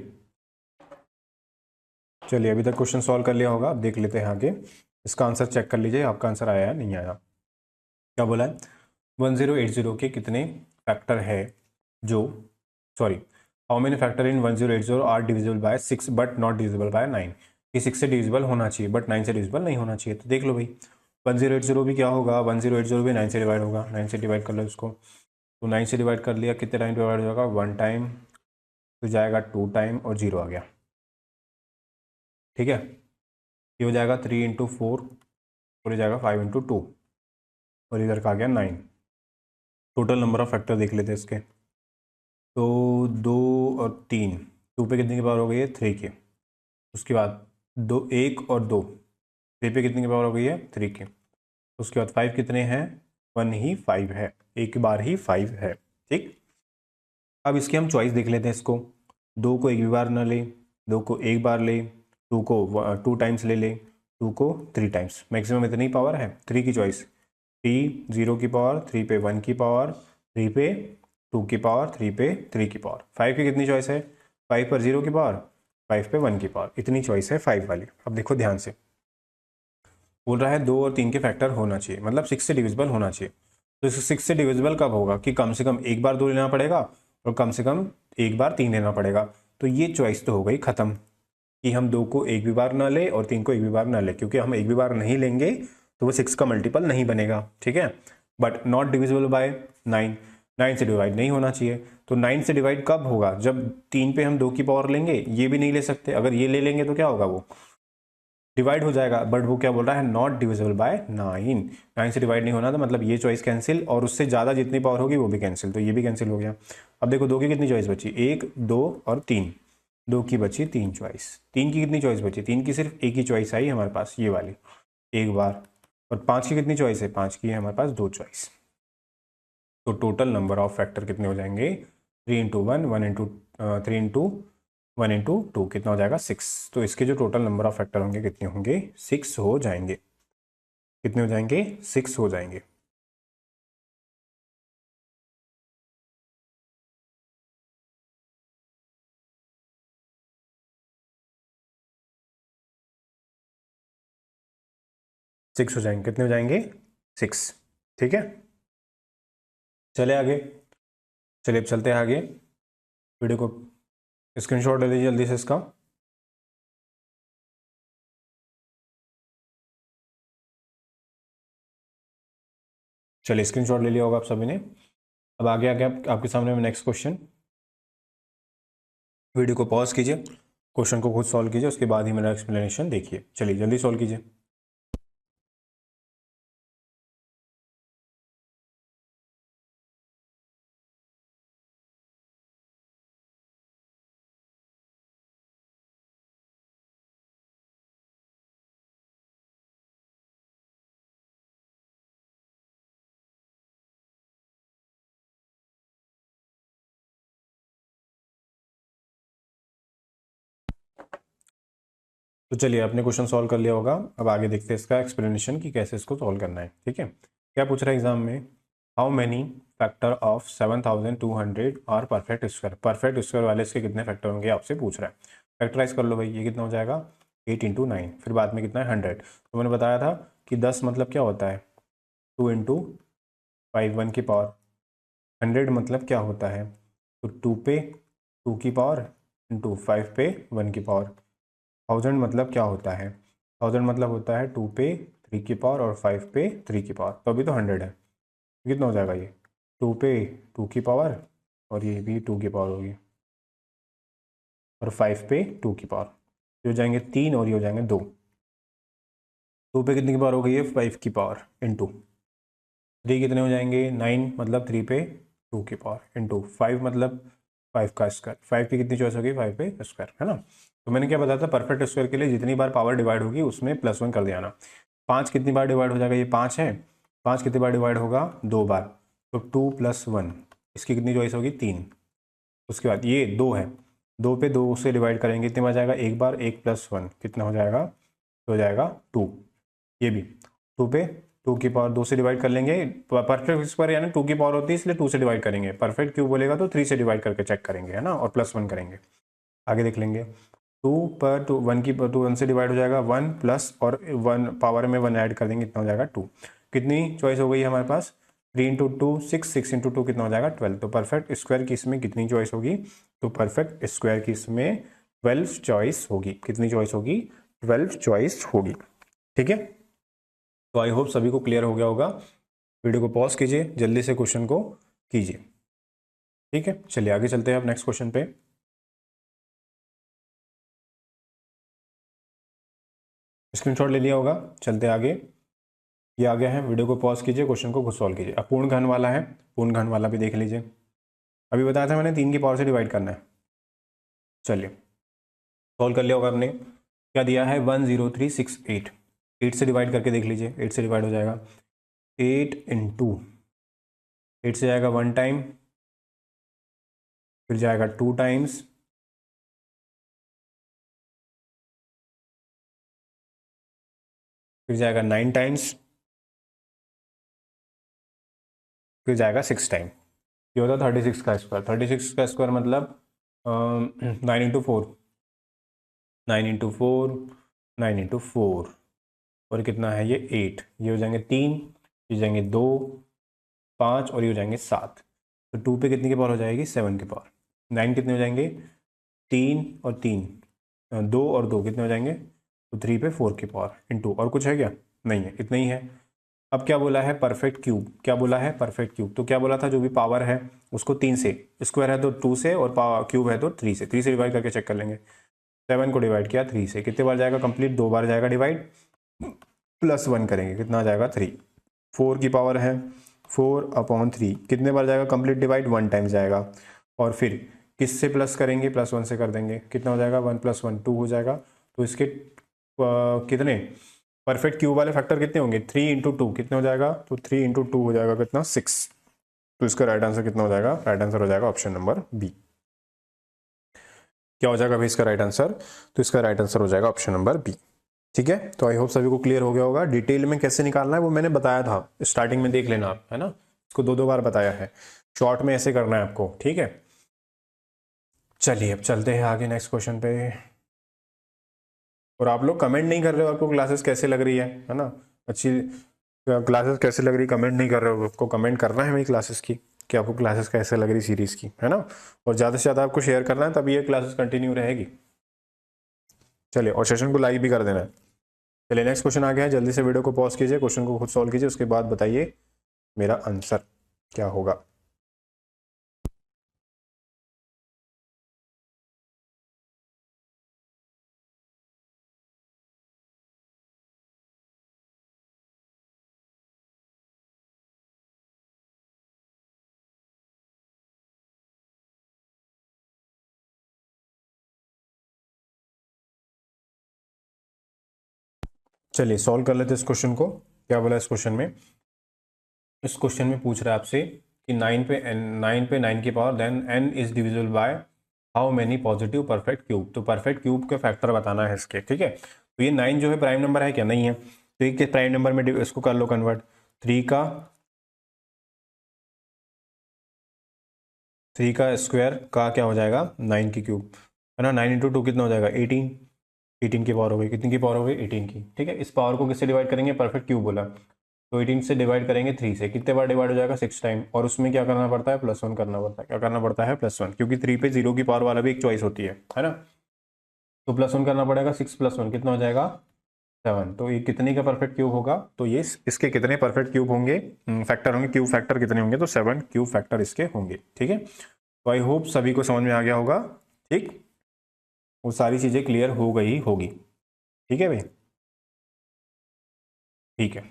चलिए अभी तक क्वेश्चन सॉल्व कर लिया होगा, अब देख लेते हैं आगे। इसका आंसर चेक कर लीजिए, आपका आंसर आया है नहीं आया। क्या बोला है, 1080 के कितने फैक्टर है जो, sorry, how many factor in 1080 are divisible by 6 but not divisible by 9, कि 6 से डिविजिबल होना चाहिए बट 9 से डिविजिबल नहीं होना चाहिए। तो देख लो भाई, 1080 भी क्या होगा, 1080 भी 9 से डिवाइड होगा, 9 से डिवाइड कर लो इसको, तो 9 से डिवाइड कर लिया, कितने टाइम डिवाइड हो जाएगा, वन टाइम, तो जाएगा टू टाइम और जीरो आ गया, ठीक है। ये हो जाएगा 3 × 4 और ये जाएगा 5 × 2 और इधर का आ गया 9। टोटल नंबर ऑफ फैक्टर देख लेते हैं इसके, तो दो और तीन, टू पे कितने की पावर हो गई है, थ्री की। उसके बाद दो, एक और दो, थ्री पे कितने की पावर हो गई है, थ्री की। उसके बाद फाइव कितने हैं, वन ही फाइव है, एक बार ही फाइव है, ठीक। अब इसकी हम चॉइस देख लेते हैं इसको, दो को एक भी बार ना ले, दो को एक बार ले, टू को टू टाइम्स ले ले, टू को थ्री टाइम्स, मैक्सिमम इतनी पावर है, थ्री की चॉइस, थ्री जीरो की पावर, थ्री पे वन की पावर, थ्री पे टू की पावर, थ्री पे थ्री की पावर, फाइव की कितनी चॉइस है, फाइव पर जीरो की पावर, फाइव पे वन की पावर, इतनी चॉइस है फाइव वाली। अब देखो ध्यान से, बोल रहा है दो और तीन के फैक्टर होना चाहिए, मतलब सिक्स से डिविजिबल होना चाहिए। तो इस सिक्स से डिविजिबल कब होगा, कि कम से कम एक बार दो लेना पड़ेगा और कम से कम एक बार तीन लेना पड़ेगा। तो ये चॉइस तो हो गई खत्म, कि हम दो को एक भी बार ना ले और तीन को एक भी बार ना ले, क्योंकि हम एक भी बार नहीं लेंगे तो वो सिक्स का मल्टीपल नहीं बनेगा, ठीक है। But not divisible by nine, nine से डिवाइड नहीं होना चाहिए। तो नाइन से डिवाइड कब होगा, जब तीन पे हम दो की पावर लेंगे, ये भी नहीं ले सकते, अगर ये ले लेंगे तो क्या होगा, वो डिवाइड हो जाएगा, बट वो क्या बोल रहा है, not divisible by nine, nine से डिवाइड नहीं होना, तो मतलब ये चॉइस कैंसिल, और उससे ज़्यादा जितनी पावर होगी वो भी कैंसिल, तो ये भी कैंसिल हो गया। अब देखो दो की कितनी चॉइस बची, एक दो और तीन, दो की बची तीन चॉइस, तीन की कितनी चॉइस बची, तीन की सिर्फ एक ही चॉइस आई हमारे पास, ये वाली एक बार, और पाँच की कितनी चॉइस है, पाँच की है हमारे पास दो चॉइस। तो टोटल नंबर ऑफ फैक्टर कितने हो जाएंगे, three into one, one into three into one into two, कितना हो जाएगा सिक्स। तो इसके जो टोटल नंबर ऑफ फैक्टर होंगे कितने होंगे, सिक्स हो जाएंगे, कितने हो जाएंगे, सिक्स हो जाएंगे। सिक्स हो जाएंगे, कितने हो जाएंगे, सिक्स, ठीक है। चले आगे, चलिए अब चलते हैं आगे, वीडियो को स्क्रीनशॉट ले लीजिए जल्दी से इसका। चलिए स्क्रीनशॉट ले लिया होगा आप सभी ने। अब आगे आगे आपके सामने में नेक्स्ट क्वेश्चन, वीडियो को पॉज कीजिए, क्वेश्चन को खुद सॉल्व कीजिए, उसके बाद ही मेरा एक्सप्लेनेशन देखिए। चलिए जल्दी सॉल्व कीजिए। तो चलिए आपने क्वेश्चन सॉल्व कर लिया होगा, अब आगे देखते हैं इसका एक्सप्लेनेशन कि कैसे इसको सॉल्व करना है। ठीक है, क्या पूछ रहा है एग्जाम में, how many factor of 7200 are perfect square. Perfect square वाले इसके कितने फैक्टर होंगे आपसे पूछ रहा है। फैक्टराइज कर लो भाई, ये कितना हो जाएगा 8 इंटू 9, फिर बाद में कितना है 100। तो मैंने बताया था कि 10 मतलब क्या होता है 2 इंटू 5 1 की पावर, 100 मतलब क्या होता है तो 2 पे 2 की पावर इंटू 5 पे 1 की पावर। 1000 मतलब क्या होता है, 1000 मतलब होता है 2 पे 3 की पावर और 5 पे 3 की पावर, तो अभी तो 100 है। कितना हो जाएगा ये 2 पे 2 की पावर और ये भी 2 की पावर होगी और 5 पे 2 की पावर, ये हो जाएंगे 3 और ये हो जाएंगे 2। 2 पे कितनी की पावर हो गई है 5 की पावर इंटू 3 कितने हो जाएंगे 9 मतलब 3 पे 2 की पावर इंटू 5 मतलब 5 का स्क्वायर। 5 की कितनी चॉइस होगी 5 पे स्क्वायर, है ना। तो मैंने क्या बताया था परफेक्ट स्क्वायर के लिए जितनी बार पावर डिवाइड होगी उसमें +1 कर देना। 5 कितनी बार डिवाइड हो जाएगा, ये 5 है, 5 कितनी बार डिवाइड होगा 2 बार, तो 2 + 1, इसकी कितनी चॉइस होगी 3। उसके बाद ये 2 है, 2 पे 2 से डिवाइड करेंगे कितनी बार जाएगा एक बार, 1 + 1 कितना हो जाएगा तो हो जाएगा 2। ये भी 2 पे 2 की पावर 2 से डिवाइड कर लेंगे, परफेक्ट स्क्वायर यानी 2 की पावर होती है इसलिए 2 से डिवाइड करेंगे, परफेक्ट क्यूब बोलेगा तो 3 से डिवाइड करके चेक करेंगे, है ना, और +1 करेंगे। आगे देख लेंगे 2 पर 2 1 की 2 1 से डिवाइड हो जाएगा 1 प्लस और 1 पावर में 1 ऐड कर देंगे कितना हो जाएगा 2। कितनी चॉइस हो गई हमारे पास 3 इंटू 2 6, 6 इंटू 2 कितना हो जाएगा 12। तो परफेक्ट स्क्वायर की इसमें कितनी चॉइस होगी, तो परफेक्ट स्क्वायर की इसमें 12 चॉइस होगी। कितनी चॉइस होगी 12 चॉइस होगी। ठीक है, तो आई होप सभी को क्लियर हो गया होगा। वीडियो को पॉज कीजिए, जल्दी से क्वेश्चन को कीजिए। ठीक है, चलिए आगे चलते हैं अब नेक्स्ट क्वेश्चन पे। स्क्रीनशॉट ले लिया होगा, चलते हैं आगे। ये आ गया है, वीडियो को पॉज कीजिए, क्वेश्चन को खुद सॉल्व कीजिए। अब पूर्ण घन वाला है, पूर्ण घन वाला भी देख लीजिए। अभी बताया था मैंने 3 की पावर से डिवाइड करना है। चलिए सॉल्व कर लिया होगा आपने, क्या दिया है 10368, 8 से डिवाइड करके देख लीजिए, 8 से डिवाइड हो जाएगा 8 इंटू 8 से जाएगा 1 टाइम, फिर जाएगा 2 टाइम्स, फिर जाएगा 9 टाइम्स, फिर जाएगा 6 टाइम। ये होता है 36 का स्क्वायर। 36 का स्क्वायर मतलब 9 इंटू 4, 9 इंटू 4, 9 इंटू 4, और कितना है ये 8, ये हो जाएंगे 3, ये हो जाएंगे 2, 5 और ये हो जाएंगे 7। तो 2 पे कितनी की पावर हो जाएगी 7 की पावर। 9 कितने हो जाएंगे 3 और 3, 2 और 2 कितने हो जाएंगे, तो 3 पे 4 की पावर इंटू, और कुछ है क्या नहीं है, इतना ही है। अब क्या बोला है परफेक्ट क्यूब, क्या बोला है परफेक्ट क्यूब, तो क्या बोला था जो भी पावर है उसको 3 से, स्क्वायर है तो 2 से और क्यूब है तो 3 से, 3 से डिवाइड करके चेक कर लेंगे। 7 को डिवाइड किया 3 से, कितने बार जाएगा कंप्लीट, 2 बार जाएगा डिवाइड, +1 करेंगे कितना आ जाएगा 3। 4 की पावर है 4/3, कितने बार जाएगा कंप्लीट डिवाइड, 1 टाइम जाएगा, और फिर किससे प्लस करेंगे +1 से कर देंगे, कितना हो जाएगा 1 + 1 2 हो जाएगा। तो इसके कितने परफेक्ट क्यूब वाले फैक्टर कितने होंगे 3 इंटू 2 कितने हो जाएगा, तो 3 इंटू 2 हो जाएगा कितना 6। तो इसका राइट आंसर कितना हो जाएगा, राइट आंसर हो जाएगा ऑप्शन नंबर बी। क्या हो जाएगा भाई इसका राइट आंसर, तो इसका राइट आंसर हो जाएगा ऑप्शन नंबर बी। ठीक है, तो आई होप सभी को क्लियर हो गया होगा। डिटेल में कैसे निकालना है वो मैंने बताया था, स्टार्टिंग में देख लेना आप, है ना, इसको 2 2 बार बताया है, शॉर्ट में ऐसे करना है आपको। ठीक है, चलिए अब चलते हैं आगे नेक्स्ट क्वेश्चन पे। और आप लोग कमेंट नहीं कर रहे हो आपको क्लासेस कैसे लग रही है ना, अच्छी क्लासेस कैसे लग रही, कमेंट नहीं कर रहे हो, आपको कमेंट करना है मेरी क्लासेस की कि आपको क्लासेस कैसे लग रही सीरीज की, है ना, और ज़्यादा से ज़्यादा आपको शेयर करना है तभी ये क्लासेस कंटिन्यू रहेगी। चलिए, और सेशन को लाइक भी कर देना है। चलिए नेक्स्ट क्वेश्चन आ गया है, जल्दी से वीडियो को पॉज कीजिए, क्वेश्चन को खुद सॉल्व कीजिए, उसके बाद बताइए मेरा आंसर क्या होगा। चलिए सॉल्व कर लेते हैं इस क्वेश्चन को। क्या बोला इस क्वेश्चन में? इस क्वेश्चन में पूछ रहा है आपसे कि 9 की power then n is divisible by how many positive perfect cube. तो परफेक्ट क्यूब के फैक्टर बताना है इसके, ठीक है। तो ये 9 जो है प्राइम नंबर है क्या? नहीं है। तो एक प्राइम नंबर में इसको कर लो कन्वर्ट। 3 का स्क्वायर का क्या हो जाएगा? 9 की क्यूब, है ना। 9 इंटू 2 कितना हो जाएगा? 18। 18 की पावर हो गई, कितनी की पावर हो गई? 18 की, ठीक है। इस पावर को किससे डिवाइड करेंगे? परफेक्ट क्यूब बोला, तो 18 से डिवाइड करेंगे 3 से, कितने बार डिवाइड हो जाएगा? 6 टाइम। और उसमें क्या करना पड़ता है? +1 करना पड़ता है। क्या करना पड़ता है? +1, क्योंकि 3 पे 0 की पावर वाला भी एक चॉइस होती है ना। तो +1 करना पड़ेगा। 6 + 1 कितना हो जाएगा? 7। तो ये कितने का परफेक्ट क्यूब होगा? तो ये इसके कितने परफेक्ट क्यूब होंगे, फैक्टर होंगे, क्यूब फैक्टर कितने होंगे? तो 7 क्यूब फैक्टर इसके होंगे, ठीक है। तो आई होप सभी को समझ में आ गया होगा, ठीक। वो सारी चीजें क्लियर हो गई होगी, ठीक है भाई, ठीक है।